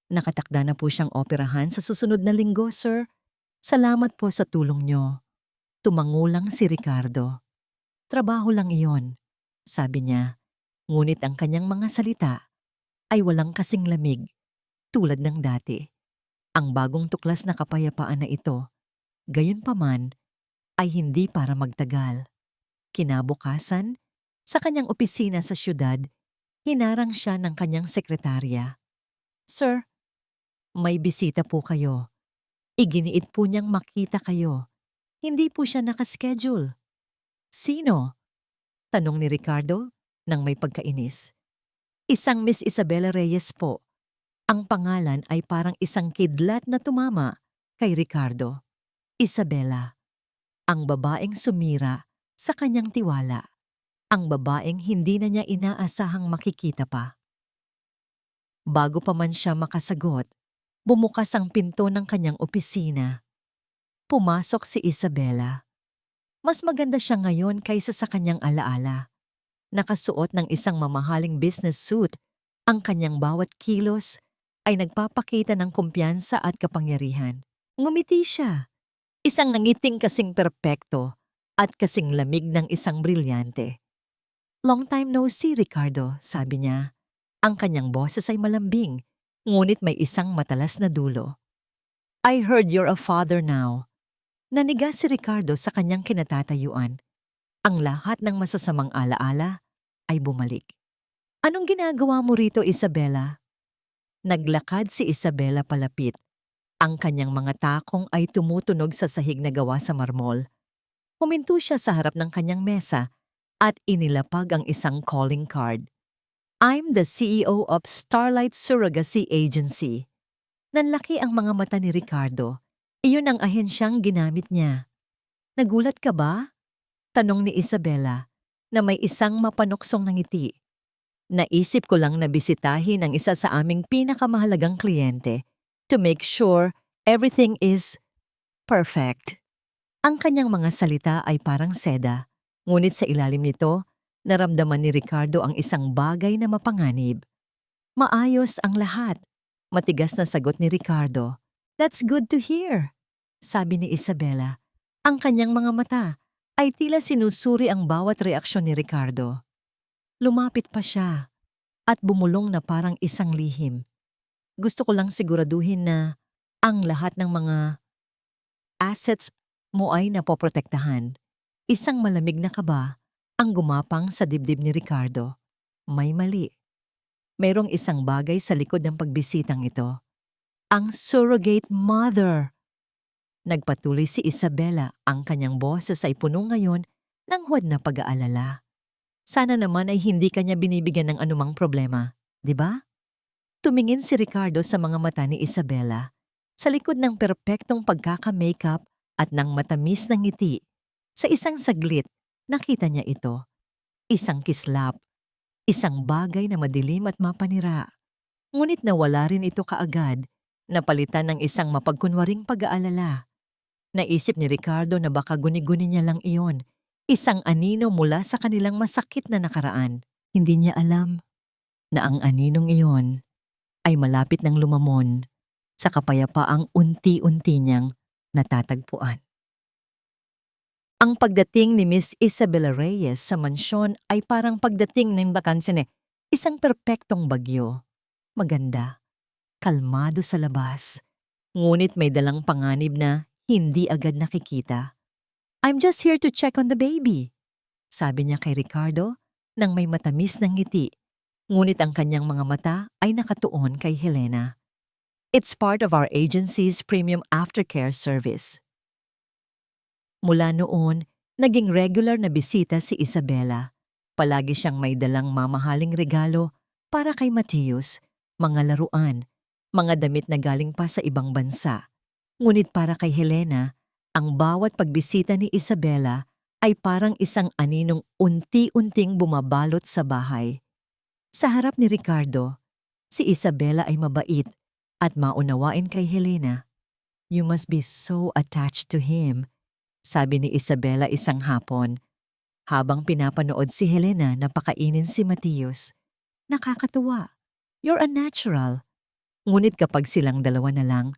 Nakatakda na po siyang operahan sa susunod na linggo, sir. Salamat po sa tulong niyo. Tumangulang si Ricardo. Trabaho lang iyon, sabi niya. Ngunit ang kanyang mga salita ay walang kasing lamig, tulad ng dati. Ang bagong tuklas na kapayapaan na ito, gayunpaman, ay hindi para magtagal. Kinabukasan, sa kanyang opisina sa syudad, hinarang siya ng kanyang sekretarya. Sir, may bisita po kayo. Iginiit po niyang makita kayo. Hindi po siya nakaschedule. Sino? Tanong ni Ricardo nang may pagkainis. Isang Miss Isabela Reyes po. Ang pangalan ay parang isang kidlat na tumama kay Ricardo. Isabela. Ang babaeng sumira sa kanyang tiwala. Ang babaeng hindi na niya inaasahang makikita pa. Bago pa man siya makasagot, bumukas ang pinto ng kanyang opisina. Pumasok si Isabela. Mas maganda siya ngayon kaysa sa kanyang alaala. Nakasuot ng isang mamahaling business suit, ang kanyang bawat kilos ay nagpapakita ng kumpiyansa at kapangyarihan. Ngumiti siya. Isang nangiting kasing perpekto at kasing lamig ng isang brilyante. Long time no see, Ricardo, sabi niya. Ang kanyang boses ay malambing, ngunit may isang matalas na dulo. I heard you're a father now. Naniga si Ricardo sa kanyang kinatatayuan. Ang lahat ng masasamang alaala ay bumalik. Anong ginagawa mo rito, Isabela? Naglakad si Isabela palapit. Ang kanyang mga takong ay tumutunog sa sahig na gawa sa marmol. Huminto siya sa harap ng kanyang mesa at inilapag ang isang calling card. I'm the CEO of Starlight Surrogacy Agency. Nanlaki ang mga mata ni Ricardo. Iyon ang ahensyang ginamit niya. Nagulat ka ba? Tanong ni Isabela na may isang mapanuksong na ngiti. Naisip ko lang na bisitahin ang isa sa aming pinakamahalagang kliyente to make sure everything is perfect. Ang kanyang mga salita ay parang seda, ngunit sa ilalim nito, naramdaman ni Ricardo ang isang bagay na mapanganib. Maayos ang lahat. Matigas na sagot ni Ricardo. That's good to hear, sabi ni Isabela. Ang kanyang mga mata ay tila sinusuri ang bawat reaksyon ni Ricardo. Lumapit pa siya at bumulong na parang isang lihim. Gusto ko lang siguraduhin na ang lahat ng mga assets mo ay napoprotektahan. Isang malamig na kaba ang gumapang sa dibdib ni Ricardo. May mali. Mayroong isang bagay sa likod ng pagbisitang ito. Ang surrogate mother. Nagpatuloy si Isabela, ang kanyang boses ay puno ngayon ng huwad na pag-aalala. Sana naman ay hindi kanya binibigyan ng anumang problema, di ba? Tumingin si Ricardo sa mga mata ni Isabela. Sa likod ng perpektong pagkaka-makeup at ng matamis na ngiti, sa isang saglit, nakita niya ito. Isang kislap, isang bagay na madilim at mapanira. Ngunit nawala rin ito kaagad, napalitan ng isang mapagkunwaring pag-aalala. Naisip ni Ricardo na baka guni-guni niya lang iyon, isang anino mula sa kanilang masakit na nakaraan. Hindi niya alam na ang aninong iyon ay malapit ng lumamon sa kapayapaang unti-unti niyang natatagpuan. Ang pagdating ni Miss Isabela Reyes sa mansyon ay parang pagdating ng bakansine, isang perpektong bagyo. Maganda, kalmado sa labas, ngunit may dalang panganib na hindi agad nakikita. I'm just here to check on the baby, sabi niya kay Ricardo nang may matamis na ngiti, ngunit ang kanyang mga mata ay nakatuon kay Helena. It's part of our agency's premium aftercare service. Mula noon, naging regular na bisita si Isabela. Palagi siyang may dalang mamahaling regalo para kay Mateus, mga laruan, mga damit na galing pa sa ibang bansa. Ngunit para kay Helena, ang bawat pagbisita ni Isabela ay parang isang aninong unti-unting bumabalot sa bahay. Sa harap ni Ricardo, si Isabela ay mabait at maunawain kay Helena. You must be so attached to him, sabi ni Isabela isang hapon, habang pinapanood si Helena na pakainin si Mateus. Nakakatuwa. You're a natural. Ngunit kapag silang dalawa na lang,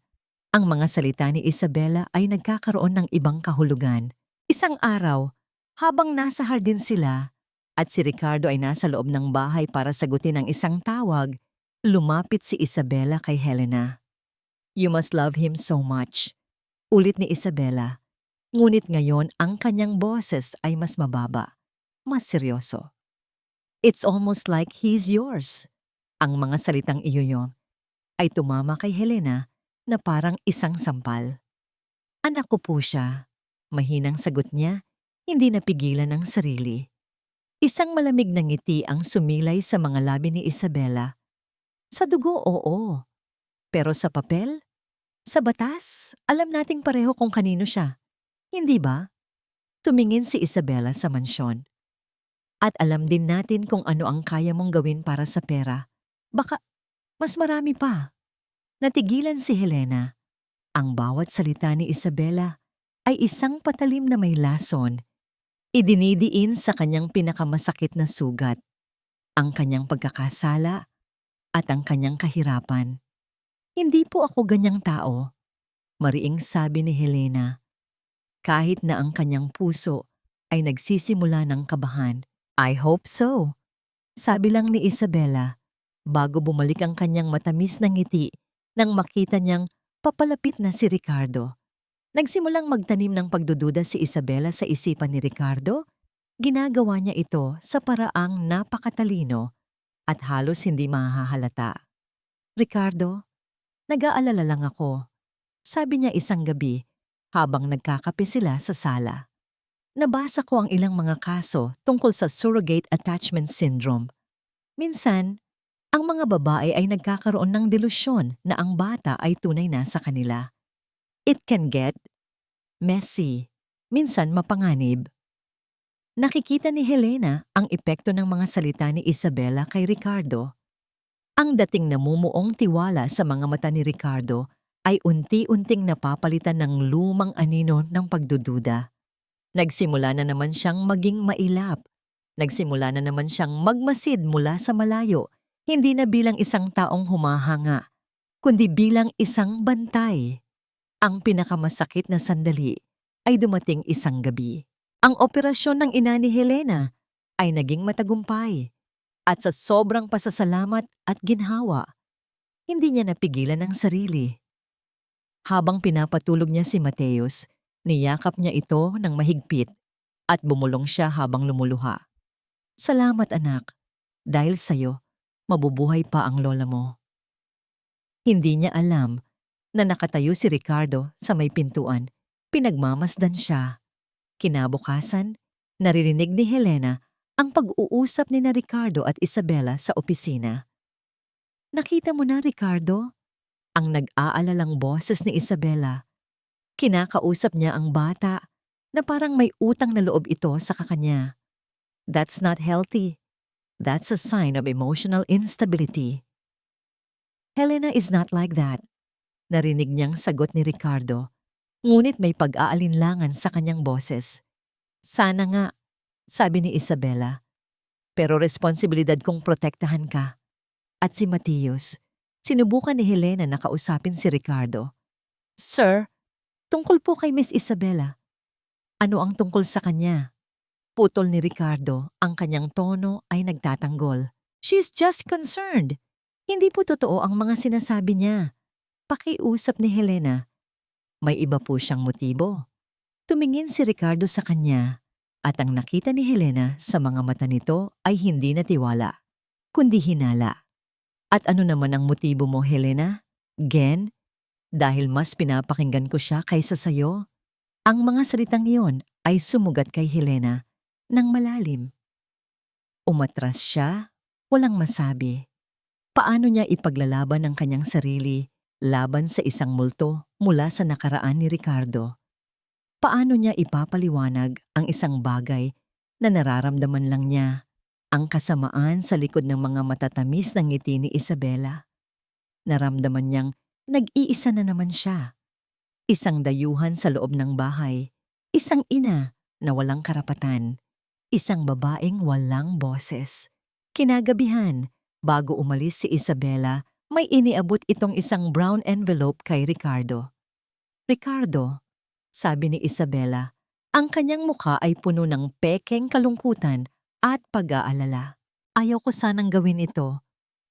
ang mga salita ni Isabela ay nagkakaroon ng ibang kahulugan. Isang araw, habang nasa hardin sila at si Ricardo ay nasa loob ng bahay para sagutin ang isang tawag, lumapit si Isabela kay Helena. You must love him so much, ulit ni Isabela. Ngunit ngayon ang kanyang boses ay mas mababa, mas seryoso. It's almost like he's yours. Ang mga salitang iyon ay tumama kay Helena na parang isang sampal. Anak ko po siya, mahinang sagot niya, hindi napigilan ang sarili. Isang malamig na ngiti ang sumilay sa mga labi ni Isabela. Sa dugo, oo. Pero sa papel? Sa batas, alam nating pareho kung kanino siya. Hindi ba? Tumingin si Isabela sa mansyon. At alam din natin kung ano ang kaya mong gawin para sa pera. Baka mas marami pa. Natigilan si Helena. Ang bawat salita ni Isabela ay isang patalim na may lason. Idinidiin sa kanyang pinakamasakit na sugat, ang kanyang pagkakasala at ang kanyang kahirapan. Hindi po ako ganyang tao, mariing sabi ni Helena. Kahit na ang kanyang puso ay nagsisimula ng kabahan. I hope so, sabi lang ni Isabela bago bumalik ang kanyang matamis na ngiti nang makita niyang papalapit na si Ricardo. Nagsimulang magtanim ng pagdududa si Isabela sa isipan ni Ricardo. Ginagawa niya ito sa paraang napakatalino at halos hindi mahahalata. Ricardo, nag-aalala lang ako. Sabi niya isang gabi habang nagkakape sila sa sala. Nabasa ko ang ilang mga kaso tungkol sa surrogate attachment syndrome. Minsan, ang mga babae ay nagkakaroon ng delusyon na ang bata ay tunay na sa kanila. It can get messy, minsan mapanganib. Nakikita ni Helena ang epekto ng mga salita ni Isabela kay Ricardo. Ang dating namumuong tiwala sa mga mata ni Ricardo ay unti-unting napapalitan ng lumang anino ng pagdududa. Nagsimula na naman siyang maging mailap. Nagsimula na naman siyang magmasid mula sa malayo, hindi na bilang isang taong humahanga, kundi bilang isang bantay. Ang pinakamasakit na sandali ay dumating isang gabi. Ang operasyon ng ina ni Helena ay naging matagumpay. At sa sobrang pasasalamat at ginhawa, hindi niya napigilan ang sarili. Habang pinapatulog niya si Mateus, niyakap niya ito ng mahigpit at bumulong siya habang lumuluha. Salamat anak, dahil sa'yo, mabubuhay pa ang lola mo. Hindi niya alam na nakatayo si Ricardo sa may pintuan. Pinagmamasdan siya. Kinabukasan, naririnig ni Helena ang pag-uusap ni na Ricardo at Isabela sa opisina. Nakita mo na, Ricardo? Ang nag-aalalang boses ni Isabela. Kinakausap niya ang bata na parang may utang na loob ito sa kakanya. That's not healthy. That's a sign of emotional instability. Helena is not like that. Narinig niyang sagot ni Ricardo, ngunit may pag-aalinlangan sa kanyang boses. Sana nga, sabi ni Isabela. Pero responsibilidad kong protektahan ka. At si Mateus, sinubukan ni Helena na kausapin si Ricardo. Sir, tungkol po kay Miss Isabela. Ano ang tungkol sa kanya? Putol ni Ricardo, ang kanyang tono ay nagtatanggol. She's just concerned. Hindi po totoo ang mga sinasabi niya. Pakiusap ni Helena. May iba po siyang motibo. Tumingin si Ricardo sa kanya at ang nakita ni Helena sa mga mata nito ay hindi na tiwala, kundi hinala. At ano naman ang motibo mo, Helena? Gen? Dahil mas pinapakinggan ko siya kaysa sayo? Ang mga salitang iyon ay sumugat kay Helena ng malalim. Umatras siya, walang masabi. Paano niya ipaglalaban ang kanyang sarili laban sa isang multo mula sa nakaraan ni Ricardo? Paano niya ipapaliwanag ang isang bagay na nararamdaman lang niya, ang kasamaan sa likod ng mga matatamis ng ngiti ni Isabela? Naramdaman niyang nag-iisa na naman siya. Isang dayuhan sa loob ng bahay, isang ina na walang karapatan, isang babaeng walang boses. Kinagabihan, bago umalis si Isabela, may iniabot itong isang brown envelope kay Ricardo. Ricardo, sabi ni Isabela, ang kanyang muka ay puno ng pekeng kalungkutan at pag-aalala. Ayaw ko sanang gawin ito,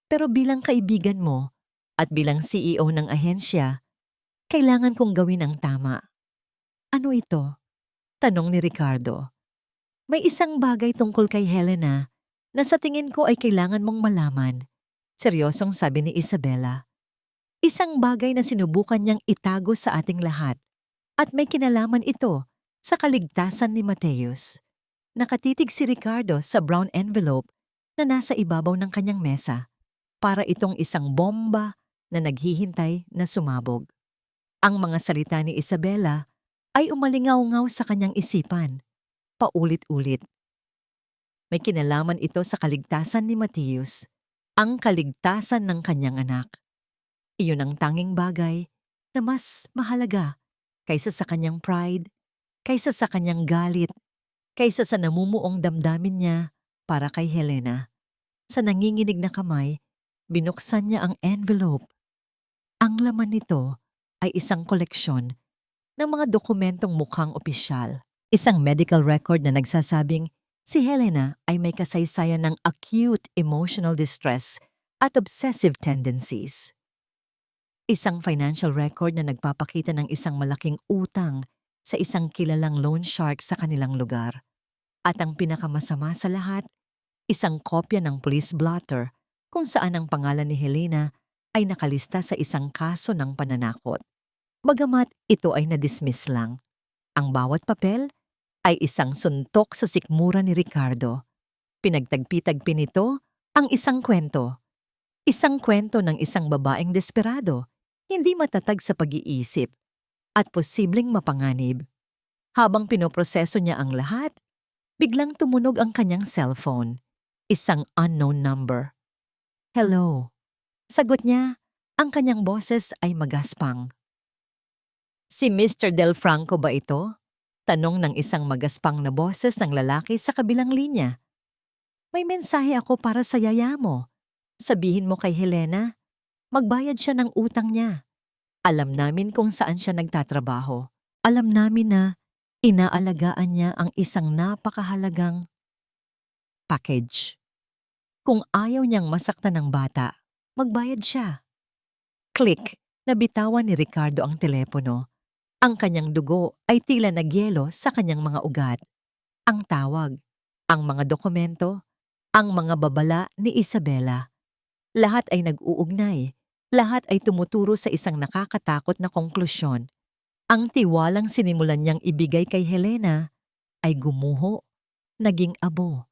pero bilang kaibigan mo at bilang CEO ng ahensya, kailangan kong gawin ang tama. Ano ito? Tanong ni Ricardo. May isang bagay tungkol kay Helena na sa tingin ko ay kailangan mong malaman. Seryosong sabi ni Isabela. Isang bagay na sinubukan niyang itago sa ating lahat. At may kinalaman ito sa kaligtasan ni Mateus. Nakatitig si Ricardo sa brown envelope na nasa ibabaw ng kanyang mesa para itong isang bomba na naghihintay na sumabog. Ang mga salita ni Isabela ay umalingaw-ngaw sa kanyang isipan, paulit-ulit. May kinalaman ito sa kaligtasan ni Mateus, ang kaligtasan ng kanyang anak. Iyon ang tanging bagay na mas mahalaga kaysa sa kanyang pride, kaysa sa kanyang galit, kaysa sa namumuong damdamin niya para kay Helena. Sa nanginginig na kamay, binuksan niya ang envelope. Ang laman nito ay isang koleksyon ng mga dokumentong mukhang opisyal. Isang medical record na nagsasabing si Helena ay may kasaysayan ng acute emotional distress at obsessive tendencies. Isang financial record na nagpapakita ng isang malaking utang sa isang kilalang loan shark sa kanilang lugar. At ang pinakamasama sa lahat, isang kopya ng police blotter kung saan ang pangalan ni Helena ay nakalista sa isang kaso ng pananakot. Bagamat ito ay na-dismiss lang, ang bawat papel ay isang suntok sa sikmura ni Ricardo. Pinagtagpi-tagpi nito ang isang kwento. Isang kwento ng isang babaeng desperado, hindi matatag sa pag-iisip, at posibleng mapanganib. Habang pinoproseso niya ang lahat, biglang tumunog ang kanyang cellphone. Isang unknown number. Hello. Sagot niya, ang kanyang boses ay magaspang. Si Mr. Del Franco ba ito? Tanong ng isang magaspang na boses ng lalaki sa kabilang linya. May mensahe ako para sa yaya mo. Sabihin mo kay Helena, magbayad siya ng utang niya. Alam namin kung saan siya nagtatrabaho. Alam namin na inaalagaan niya ang isang napakahalagang package. Kung ayaw niyang masaktan ng bata, magbayad siya. Click, nabitawan ni Ricardo ang telepono. Ang kanyang dugo ay tila nagyelo sa kanyang mga ugat. Ang tawag, ang mga dokumento, ang mga babala ni Isabela. Lahat ay nag-uugnay. Lahat ay tumuturo sa isang nakakatakot na konklusyon. Ang tiwalang sinimulan niyang ibigay kay Helena ay gumuho, naging abo.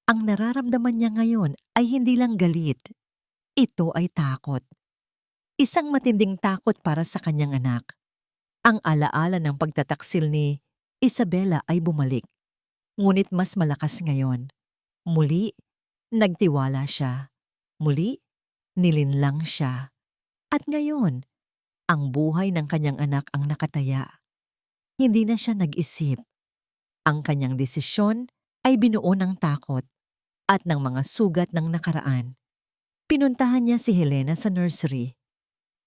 Ang nararamdaman niya ngayon ay hindi lang galit. Ito ay takot. Isang matinding takot para sa kanyang anak. Ang alaala ng pagtataksil ni Isabela ay bumalik. Ngunit mas malakas ngayon. Muli, nagtiwala siya. Muli, nilinlang siya. At ngayon, ang buhay ng kanyang anak ang nakataya. Hindi na siya nag-isip. Ang kanyang desisyon ay binuo ng takot at ng mga sugat ng nakaraan. Pinuntahan niya si Helena sa nursery.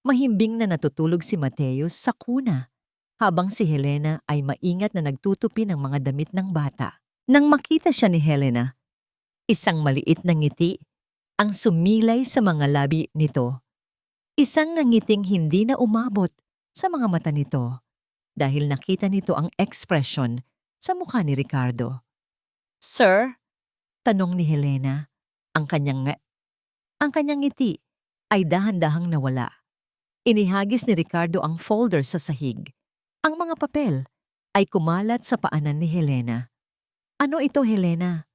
Mahimbing na natutulog si Mateus sa kuna, habang si Helena ay maingat na nagtutupi ng mga damit ng bata. Nang makita siya ni Helena, isang maliit na ngiti ang sumilay sa mga labi nito. Isang ngiting hindi na umabot sa mga mata nito dahil nakita nito ang ekspresyon sa mukha ni Ricardo. Sir? Tanong ni Helena. Ang kanyang ngiti ay dahan-dahang nawala. Inihagis ni Ricardo ang folder sa sahig. Ang mga papel ay kumalat sa paanan ni Helena. Ano ito, Helena?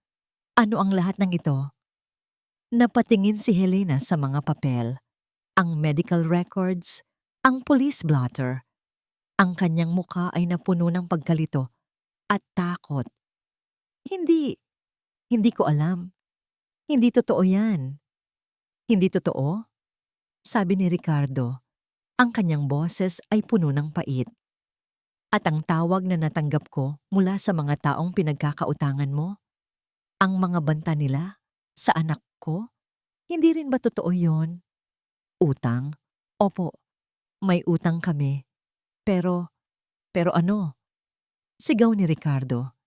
Ano ang lahat ng ito? Napatingin si Helena sa mga papel. Ang medical records, ang police blotter. Ang kanyang mukha ay napuno ng pagkalito at takot. Hindi ko alam. Hindi totoo yan. Hindi totoo? Sabi ni Ricardo. Ang kanyang boses ay puno ng pait. At ang tawag na natanggap ko mula sa mga taong pinagkakautangan mo, ang mga banta nila sa anak ko, hindi rin ba totoo yon? Utang? Opo, may utang kami. Pero ano? Sigaw ni Ricardo.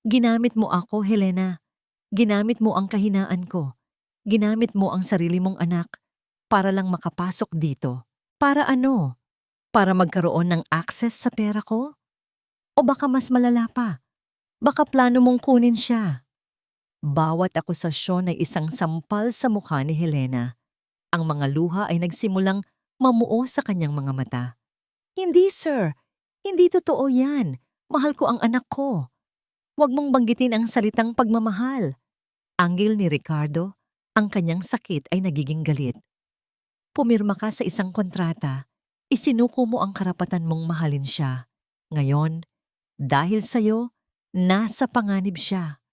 Ginamit mo ako, Helena. Ginamit mo ang kahinaan ko. Ginamit mo ang sarili mong anak para lang makapasok dito. Para ano? Para magkaroon ng access sa pera ko? O baka mas malala pa? Baka plano mong kunin siya? Bawat akusasyon ay isang sampal sa mukha ni Helena. Ang mga luha ay nagsimulang mamuo sa kanyang mga mata. Hindi, sir. Hindi totoo yan. Mahal ko ang anak ko. Huwag mong banggitin ang salitang pagmamahal. Anggil ni Ricardo, ang kanyang sakit ay nagiging galit. Pumirma ka sa isang kontrata. Isinuko mo ang karapatan mong mahalin siya. Ngayon, dahil sa'yo, nasa panganib siya.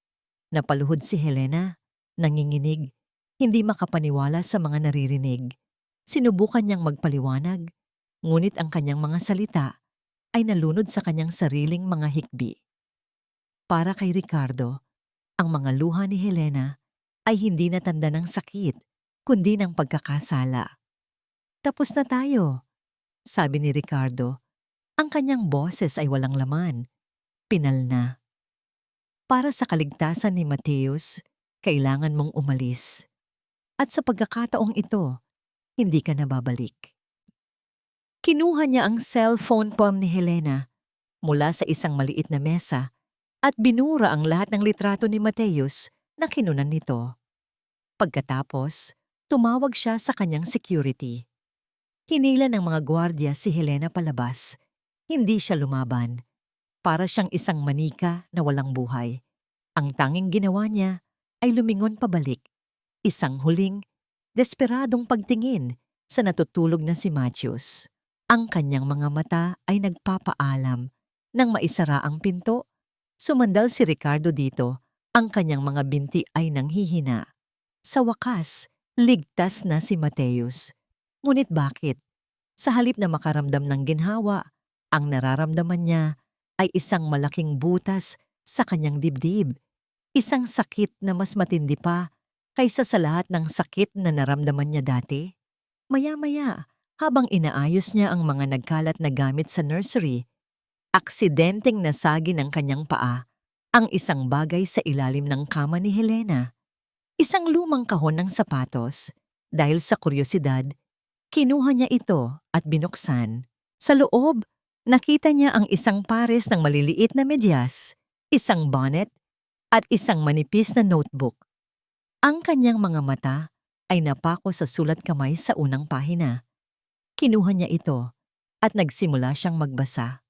Napaluhod si Helena, nanginginig, hindi makapaniwala sa mga naririnig. Sinubukan niyang magpaliwanag, ngunit ang kanyang mga salita ay nalunod sa kanyang sariling mga hikbi. Para kay Ricardo, ang mga luha ni Helena ay hindi natanda ng sakit, kundi ng pagkakasala. Tapos na tayo, sabi ni Ricardo. Ang kanyang boses ay walang laman. Pinal na. Para sa kaligtasan ni Mateus, kailangan mong umalis. At sa pagkakataong ito, hindi ka na babalik. Kinuha niya ang cellphone palm ni Helena mula sa isang maliit na mesa at binura ang lahat ng litrato ni Mateus na kinunan nito. Pagkatapos, tumawag siya sa kanyang security. Hinila ng mga gwardya si Helena palabas. Hindi siya lumaban. Para siyang isang manika na walang buhay. Ang tanging ginawa niya ay lumingon pabalik. Isang huling, desperadong pagtingin sa natutulog na si Matthews. Ang kanyang mga mata ay nagpapaalam. Nang maisara ang pinto, sumandal si Ricardo dito. Ang kanyang mga binti ay nanghihina. Sa wakas, ligtas na si Mateus. Ngunit bakit? Sa halip na makaramdam ng ginhawa, ang nararamdaman niya ay isang malaking butas sa kanyang dibdib. Isang sakit na mas matindi pa kaysa sa lahat ng sakit na naramdaman niya dati. Maya-maya, habang inaayos niya ang mga nagkalat na gamit sa nursery, aksidenteng nasagi ng kanyang paa ang isang bagay sa ilalim ng kama ni Helena. Isang lumang kahon ng sapatos. Dahil sa kuryosidad, kinuha niya ito at binuksan. Sa loob, nakita niya ang isang pares ng maliliit na medyas, isang bonnet, at isang manipis na notebook. Ang kanyang mga mata ay napako sa sulat kamay sa unang pahina. Kinuha niya ito at nagsimula siyang magbasa.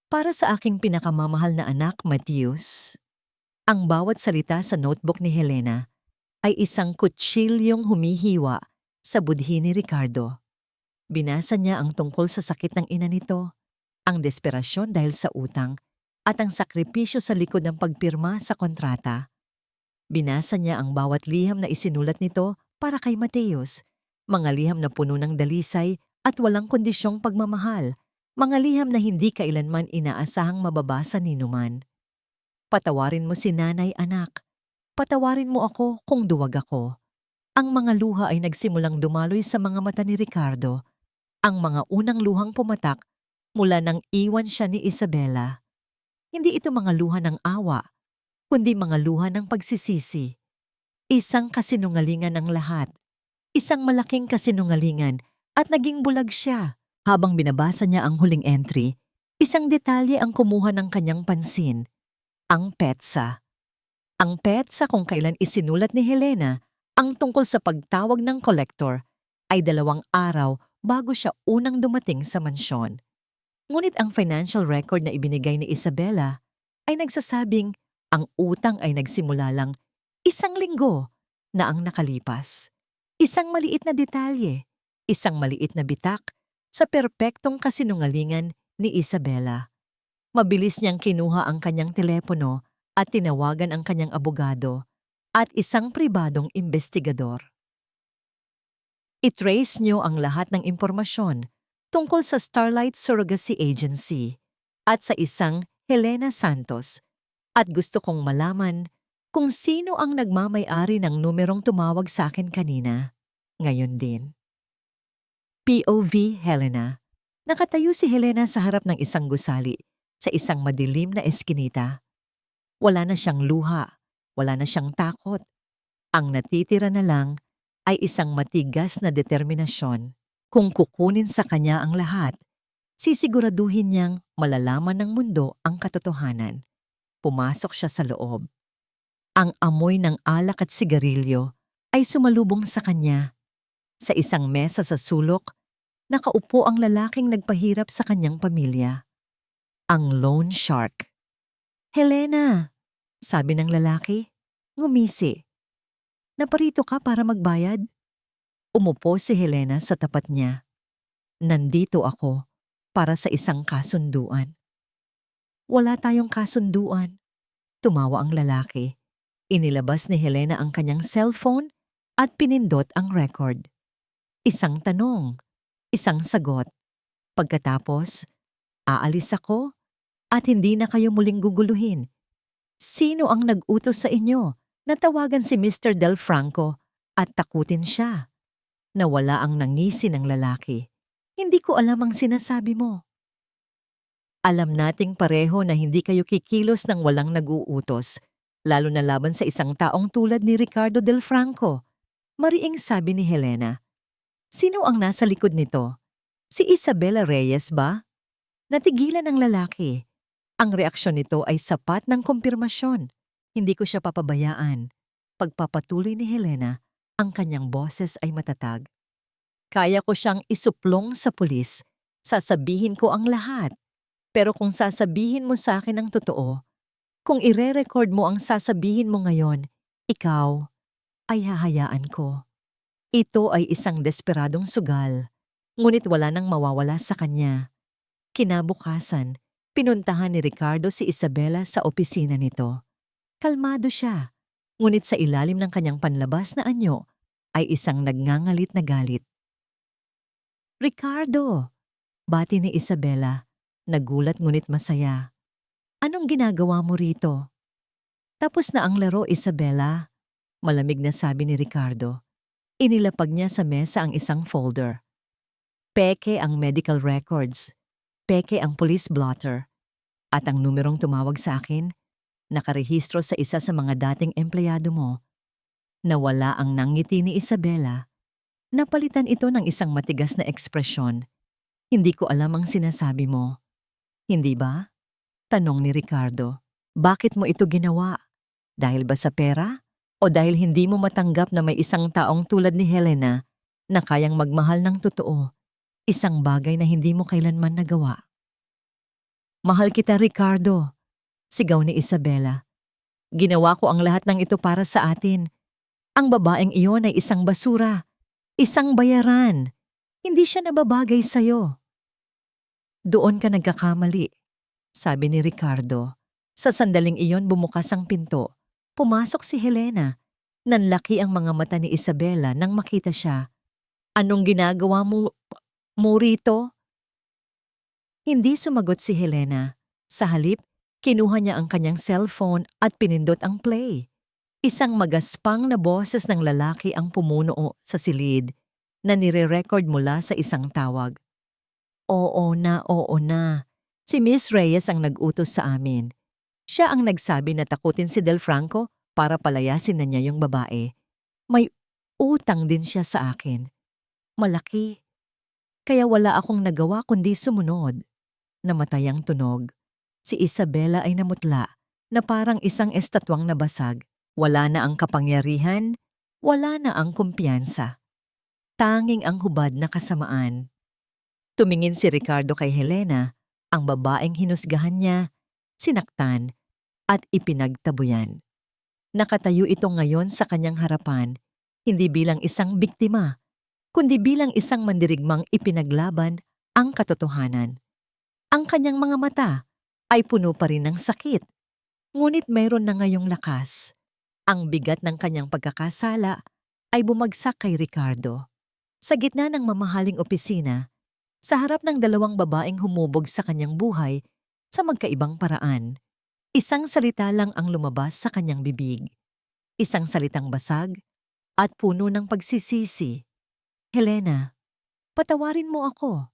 Para sa aking pinakamamahal na anak, Mateus, ang bawat salita sa notebook ni Helena ay isang kutsilyong humihiwa sa budhi ni Ricardo. Binasa niya ang tungkol sa sakit ng ina nito, ang desperasyon dahil sa utang, at ang sakripisyo sa likod ng pagpirma sa kontrata. Binasa niya ang bawat liham na isinulat nito para kay Mateus, mga liham na puno ng dalisay at walang kondisyong pagmamahal, mga liham na hindi kailanman inaasahang mababasa ni numan. Patawarin mo si nanay, anak. Patawarin mo ako kung duwag ako. Ang mga luha ay nagsimulang dumaloy sa mga mata ni Ricardo. Ang mga unang luhang pumatak mula nang iwan siya ni Isabela. Hindi ito mga luha ng awa, kundi mga luha ng pagsisisi. Isang kasinungalingan ang lahat. Isang malaking kasinungalingan at naging bulag siya. Habang binabasa niya ang huling entry, isang detalye ang kumuha ng kanyang pansin. Ang petsa. Ang petsa kung kailan isinulat ni Helena ang tungkol sa pagtawag ng collector ay 2 araw bago siya unang dumating sa mansyon. Ngunit ang financial record na ibinigay ni Isabela ay nagsasabing ang utang ay nagsimula lang 1 linggo na ang nakalipas. Isang maliit na detalye, isang maliit na bitak sa perpektong kasinungalingan ni Isabela. Mabilis niyang kinuha ang kanyang telepono at tinawagan ang kanyang abogado at isang pribadong investigador. I-trace niyo ang lahat ng impormasyon tungkol sa Starlight Surrogacy Agency at sa isang Helena Santos at gusto kong malaman kung sino ang nagmamay-ari ng numerong tumawag sa akin kanina. Ngayon din. POV Helena. Nakatayo si Helena sa harap ng isang gusali sa isang madilim na eskinita. Wala na siyang luha, wala na siyang takot. Ang natitira na lang ay isang matigas na determinasyon. Kung kukunin sa kanya ang lahat, sisiguraduhin niyang malalaman ng mundo ang katotohanan. Pumasok siya sa loob. Ang amoy ng alak at sigarilyo ay sumalubong sa kanya. Sa isang mesa sa sulok, nakaupo ang lalaking nagpahirap sa kanyang pamilya. Ang loan shark. Helena, sabi ng lalaki, ngumisi. Naparito ka para magbayad? Umupo si Helena sa tapat niya. Nandito ako para sa isang kasunduan. Wala tayong kasunduan. Tumawa ang lalaki. Inilabas ni Helena ang kanyang cellphone at pinindot ang record. Isang tanong, isang sagot. Pagkatapos, aalis ako at hindi na kayo muling guguluhin. Sino ang nag-utos sa inyo na tawagan si Mr. Del Franco at takutin siya? Nawala ang nangisi ng lalaki. Hindi ko alam ang sinasabi mo. Alam nating pareho na hindi kayo kikilos ng walang nag-uutos, lalo na laban sa isang taong tulad ni Ricardo Del Franco. Mariing sabi ni Helena. Sino ang nasa likod nito? Si Isabela Reyes ba? Natigilan ang lalaki. Ang reaksyon nito ay sapat ng kumpirmasyon. Hindi ko siya papabayaan. Pagpapatuloy ni Helena, ang kanyang boses ay matatag. Kaya ko siyang isuplong sa pulis. Sasabihin ko ang lahat. Pero kung sasabihin mo sa akin ang totoo, kung ire-record mo ang sasabihin mo ngayon, ikaw ay hahayaan ko. Ito ay isang desperadong sugal, ngunit wala nang mawawala sa kanya. Kinabukasan, pinuntahan ni Ricardo si Isabela sa opisina nito. Kalmado siya, ngunit sa ilalim ng kanyang panlabas na anyo ay isang nagngangalit na galit. Ricardo! Bati ni Isabela, nagulat ngunit masaya. Anong ginagawa mo rito? Tapos na ang laro, Isabela. Malamig na sabi ni Ricardo. Inilapag niya sa mesa ang isang folder. Peke ang medical records, peke ang police blotter, at ang numerong tumawag sa akin, nakarehistro sa isa sa mga dating empleyado mo. Nawala ang nangiti ni Isabela. Napalitan ito ng isang matigas na ekspresyon. Hindi ko alam ang sinasabi mo. Hindi ba? Tanong ni Ricardo. Bakit mo ito ginawa? Dahil ba sa pera? O dahil hindi mo matanggap na may isang taong tulad ni Helena na kayang magmahal ng totoo, isang bagay na hindi mo kailanman nagawa? Mahal kita, Ricardo, sigaw ni Isabela. Ginawa ko ang lahat ng ito para sa atin. Ang babaeng iyon ay isang basura, isang bayaran. Hindi siya nababagay sa'yo. Doon ka nagkakamali, sabi ni Ricardo. Sa sandaling iyon bumukas ang pinto. Pumasok si Helena. Nanlaki ang mga mata ni Isabela nang makita siya. Anong ginagawa mo rito? Hindi sumagot si Helena. Sa halip, kinuha niya ang kanyang cellphone at pinindot ang play. Isang magaspang na boses ng lalaki ang pumuno sa silid na nire-record mula sa isang tawag. Oo na. Si Miss Reyes ang nag-utos sa amin. Siya ang nagsabi na takutin si Del Franco para palayasin na niya yung babae. May utang din siya sa akin. Malaki. Kaya wala akong nagawa kundi sumunod. Namatay ang tunog. Si Isabela ay namutla na parang isang estatwang nabasag. Wala na ang kapangyarihan, wala na ang kumpiyansa. Tanging ang hubad na kasamaan. Tumingin si Ricardo kay Helena, ang babaeng hinusgahan niya, sinaktan, at ipinagtabuyan. Nakatayo ito ngayon sa kanyang harapan, hindi bilang isang biktima, kundi bilang isang mandirigmang ipinaglaban ang katotohanan. Ang kanyang mga mata ay puno pa rin ng sakit, ngunit mayroon na ngayong lakas. Ang bigat ng kanyang pagkakasala ay bumagsak kay Ricardo. Sa gitna ng mamahaling opisina, sa harap ng dalawang babaeng humubog sa kanyang buhay sa magkaibang paraan, isang salita lang ang lumabas sa kanyang bibig. Isang salitang basag at puno ng pagsisisi. Helena, patawarin mo ako.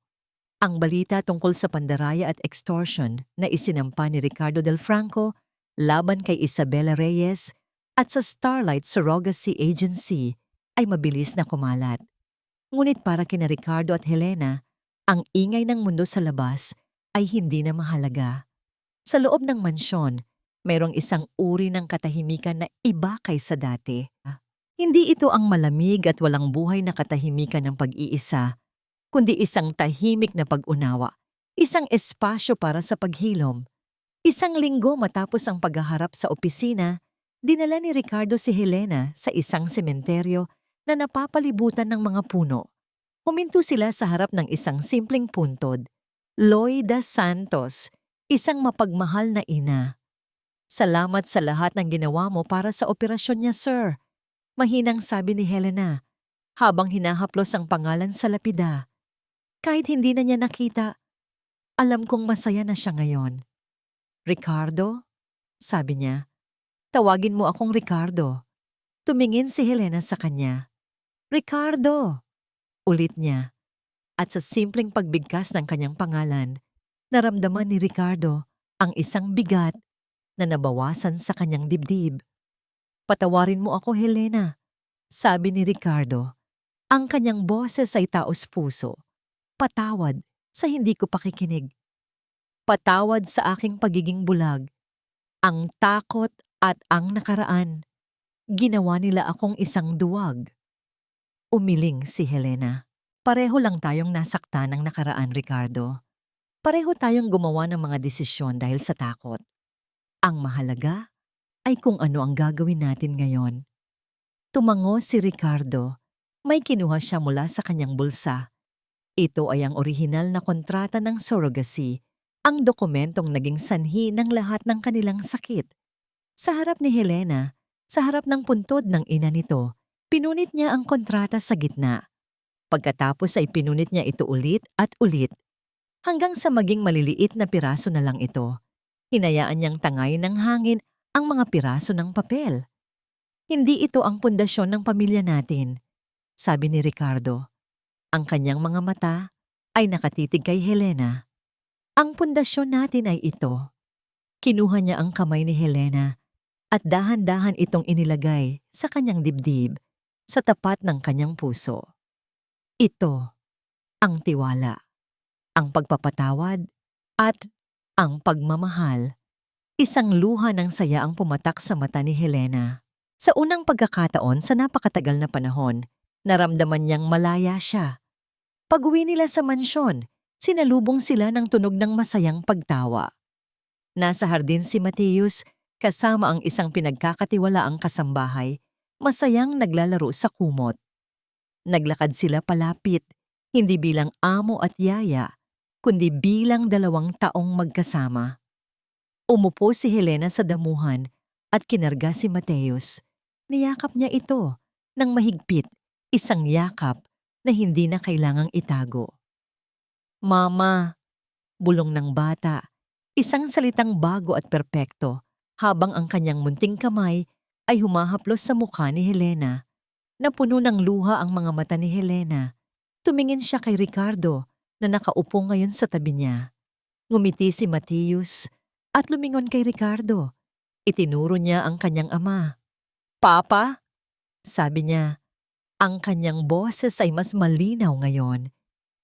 Ang balita tungkol sa pandaraya at extortion na isinampa ni Ricardo Del Franco laban kay Isabela Reyes at sa Starlight Surrogacy Agency ay mabilis na kumalat. Ngunit para kina Ricardo at Helena, ang ingay ng mundo sa labas ay hindi na mahalaga. Sa loob ng mansyon, mayroong isang uri ng katahimikan na iba kaysa dati. Hindi ito ang malamig at walang buhay na katahimikan ng pag-iisa, kundi isang tahimik na pag-unawa, isang espasyo para sa paghilom. Isang linggo matapos ang paghaharap sa opisina, dinala ni Ricardo si Helena sa isang sementeryo na napapalibutan ng mga puno. Huminto sila sa harap ng isang simpleng puntod. Loida Santos, isang mapagmahal na ina. Salamat sa lahat ng ginawa mo para sa operasyon niya, sir. Mahinang sabi ni Helena, habang hinahaplos ang pangalan sa lapida. Kahit hindi na niya nakita, alam kong masaya na siya ngayon. Ricardo? Sabi niya. Tawagin mo akong Ricardo. Tumingin si Helena sa kanya. Ricardo! Ulit niya. At sa simpleng pagbigkas ng kanyang pangalan, naramdaman ni Ricardo ang isang bigat na nabawasan sa kanyang dibdib. Patawarin mo ako, Helena, sabi ni Ricardo. Ang kanyang boses ay taos puso. Patawad sa hindi ko pakikinig. Patawad sa aking pagiging bulag. Ang takot at ang nakaraan. Ginawa nila akong isang duwag. Umiling si Helena. Pareho lang tayong nasaktan ng nakaraan, Ricardo. Pareho tayong gumawa ng mga desisyon dahil sa takot. Ang mahalaga ay kung ano ang gagawin natin ngayon. Tumango si Ricardo. May kinuha siya mula sa kanyang bulsa. Ito ay ang orihinal na kontrata ng surrogacy, ang dokumentong naging sanhi ng lahat ng kanilang sakit. Sa harap ni Helena, sa harap ng puntod ng ina nito, pinunit niya ang kontrata sa gitna. Pagkatapos ay pinunit niya ito ulit at ulit, hanggang sa maging maliliit na piraso na lang ito. Hinayaan niyang tangayin ng hangin ang mga piraso ng papel. Hindi ito ang pundasyon ng pamilya natin, sabi ni Ricardo. Ang kanyang mga mata ay nakatitig kay Helena. Ang pundasyon natin ay ito. Kinuha niya ang kamay ni Helena at dahan-dahan itong inilagay sa kanyang dibdib, sa tapat ng kanyang puso. Ito ang tiwala, ang pagpapatawad, at ang pagmamahal. Isang luha ng saya ang pumatak sa mata ni Helena. Sa unang pagkakataon sa napakatagal na panahon, naramdaman niyang malaya siya. Pag-uwi nila sa mansyon, sinalubong sila ng tunog ng masayang pagtawa. Nasa hardin si Mateus kasama ang isang pinagkakatiwalaang kasambahay, masayang naglalaro sa kumot. Naglakad sila palapit, hindi bilang amo at yaya, kundi bilang 2 taong magkasama. Umupo si Helena sa damuhan at kinarga si Mateus. Niyakap niya ito ng mahigpit, isang yakap na hindi na kailangang itago. Mama, bulong ng bata, isang salitang bago at perpekto, habang ang kanyang munting kamay ay humahaplos sa mukha ni Helena. Napuno ng luha ang mga mata ni Helena. Tumingin siya kay Ricardo na nakaupo ngayon sa tabi niya. Ngumiti si Mateus at lumingon kay Ricardo. Itinuro niya ang kanyang ama. Papa, sabi niya. Ang kanyang boses ay mas malinaw ngayon.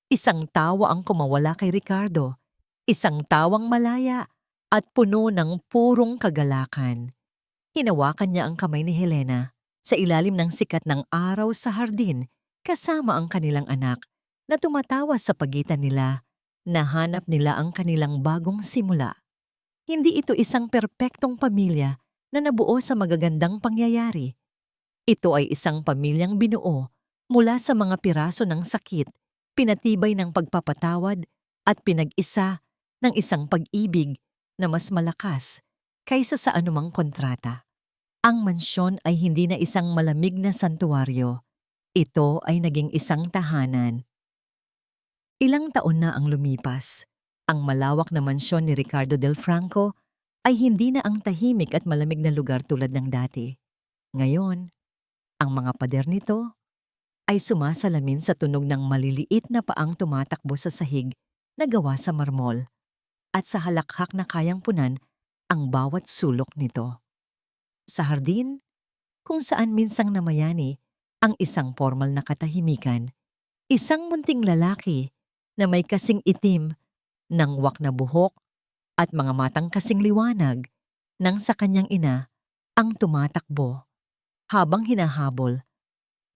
Isang tawa ang kumawala kay Ricardo. Isang tawang malaya at puno ng purong kagalakan. Hinawakan niya ang kamay ni Helena sa ilalim ng sikat ng araw sa hardin kasama ang kanilang anak na tumatawa sa pagitan nila. Nahanap nila ang kanilang bagong simula. Hindi ito isang perpektong pamilya na nabuo sa magagandang pangyayari. Ito ay isang pamilyang binuo mula sa mga piraso ng sakit, pinatibay ng pagpapatawad at pinag-isa ng isang pag-ibig na mas malakas kaysa sa anumang kontrata. Ang mansyon ay hindi na isang malamig na santuwaryo. Ito ay naging isang tahanan. Ilang taon na ang lumipas. Ang malawak na mansyon ni Ricardo Del Franco ay hindi na ang tahimik at malamig na lugar tulad ng dati. Ngayon, ang mga pader nito ay sumasalamin sa tunog ng maliliit na paang tumatakbo sa sahig na gawa sa marmol at sa halakhak na kayang punan ang bawat sulok nito. Sa hardin, kung saan minsang namayani ang isang formal na katahimikan, isang munting lalaki na may kasing itim ng wak na buhok at mga matang kasing liwanag nang sa kanyang ina ang tumatakbo habang hinahabol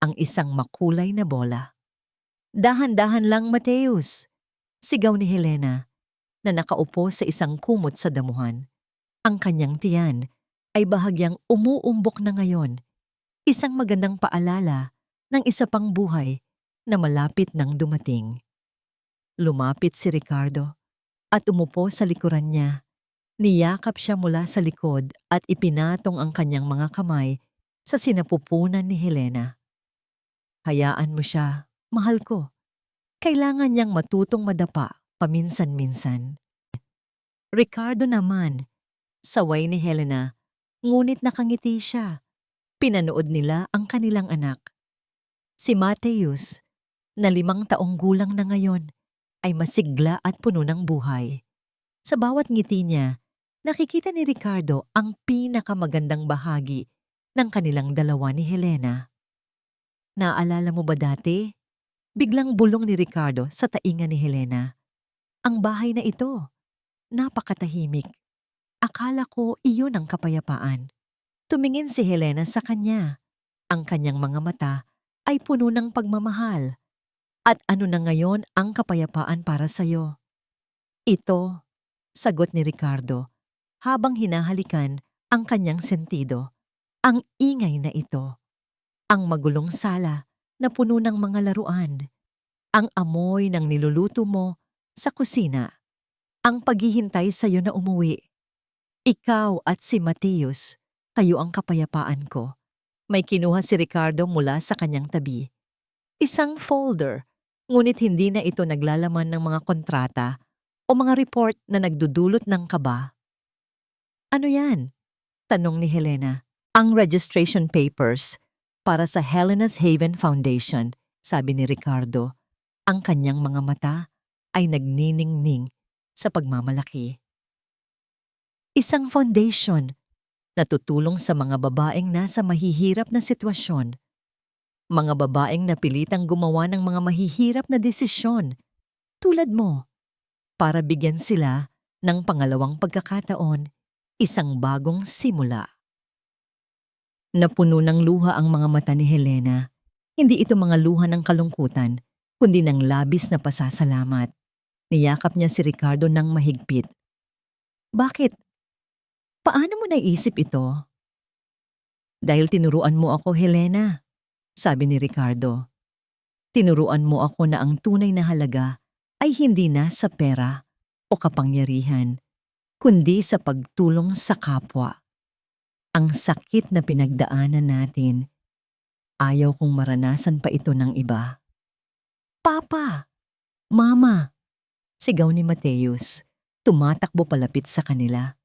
ang isang makulay na bola. Dahan-dahan lang, Mateus, sigaw ni Helena na nakaupo sa isang kumot sa damuhan. Ang kanyang tiyan ay bahagyang umuumbok na ngayon, isang magandang paalala ng isa pang buhay na malapit nang dumating. Lumapit si Ricardo at umupo sa likuran niya. Niyakap siya mula sa likod at ipinatong ang kanyang mga kamay sa sinapupunan ni Helena. Hayaan mo siya, mahal ko. Kailangan niyang matutong madapa paminsan-minsan. Ricardo naman, saway ni Helena, ngunit nakangiti siya. Pinanood nila ang kanilang anak. Si Mateus, na 5 taong gulang na ngayon, ay masigla at puno ng buhay. Sa bawat ngiti niya, nakikita ni Ricardo ang pinakamagandang bahagi ng kanilang dalawa ni Helena. Naalala mo ba dati? Biglang bulong ni Ricardo sa tainga ni Helena. Ang bahay na ito, napakatahimik. Akala ko iyon ang kapayapaan. Tumingin si Helena sa kanya. Ang kanyang mga mata ay puno ng pagmamahal. At ano na ngayon ang kapayapaan para sa'yo? Ito, sagot ni Ricardo, habang hinahalikan ang kanyang sentido. Ang ingay na ito, ang magulong sala na puno ng mga laruan, ang amoy ng niluluto mo sa kusina, ang paghihintay sa'yo na umuwi. Ikaw at si Mateus, kayo ang kapayapaan ko. May kinuha si Ricardo mula sa kanyang tabi. Isang folder, ngunit hindi na ito naglalaman ng mga kontrata o mga report na nagdudulot ng kaba. Ano yan? Tanong ni Helena. Ang registration papers para sa Helena's Haven Foundation, sabi ni Ricardo. Ang kanyang mga mata ay nagniningning sa pagmamalaki. Isang foundation na tutulong sa mga babaeng nasa mahihirap na sitwasyon. Mga babaeng napilitang gumawa ng mga mahihirap na desisyon, tulad mo, para bigyan sila ng pangalawang pagkakataon, isang bagong simula. Napuno ng luha ang mga mata ni Helena. Hindi ito mga luha ng kalungkutan, kundi ng labis na pasasalamat. Niyakap niya si Ricardo ng mahigpit. Bakit? Paano mo naisip ito? Dahil tinuruan mo ako, Helena, sabi ni Ricardo. Tinuruan mo ako na ang tunay na halaga ay hindi na sa pera o kapangyarihan, kundi sa pagtulong sa kapwa. Ang sakit na pinagdaanan natin, ayaw kong maranasan pa ito ng iba. Papa! Mama! Sigaw ni Mateus, tumatakbo palapit sa kanila.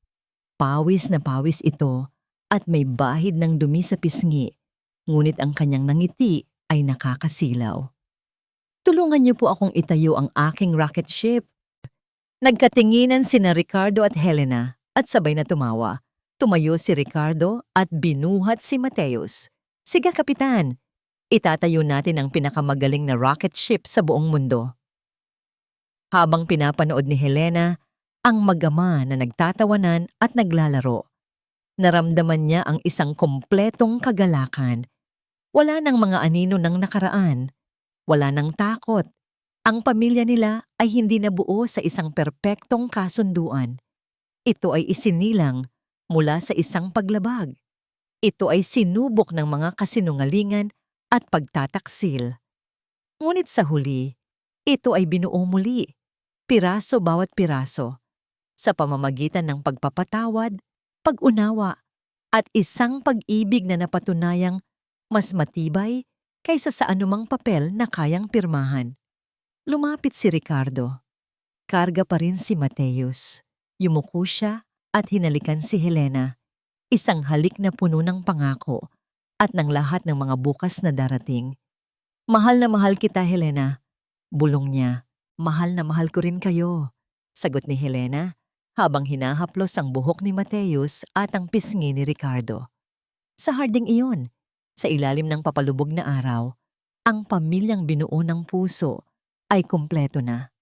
Pawis na pawis ito at may bahid ng dumi sa pisngi, ngunit ang kanyang nangiti ay nakakasilaw. Tulungan niyo po akong itayo ang aking rocket ship. Nagkatinginan sina Ricardo at Helena at sabay na tumawa. Tumayo si Ricardo at binuhat si Mateus. Sige, Kapitan, itatayo natin ang pinakamagaling na rocket ship sa buong mundo. Habang pinapanood ni Helena ang mag-ama na nagtatawanan at naglalaro, naramdaman niya ang isang kompletong kagalakan. Wala nang mga anino ng nakaraan. Wala nang takot. Ang pamilya nila ay hindi nabuo sa isang perpektong kasunduan. Ito ay isinilang mula sa isang paglabag. Ito ay sinubok ng mga kasinungalingan at pagtataksil. Ngunit sa huli, ito ay binuo muli, piraso bawat piraso, sa pamamagitan ng pagpapatawad, pag-unawa, at isang pag-ibig na napatunayang mas matibay kaysa sa anumang papel na kayang pirmahan. Lumapit si Ricardo. Karga pa rin si Mateus. Yumuko siya at hinalikan si Helena, isang halik na puno ng pangako at ng lahat ng mga bukas na darating. Mahal na mahal kita, Helena. Bulong niya. Mahal na mahal ko rin kayo, sagot ni Helena habang hinahaplos ang buhok ni Mateus at ang pisngi ni Ricardo. Sa harding iyon, sa ilalim ng papalubog na araw, ang pamilyang binuo ng puso ay kumpleto na.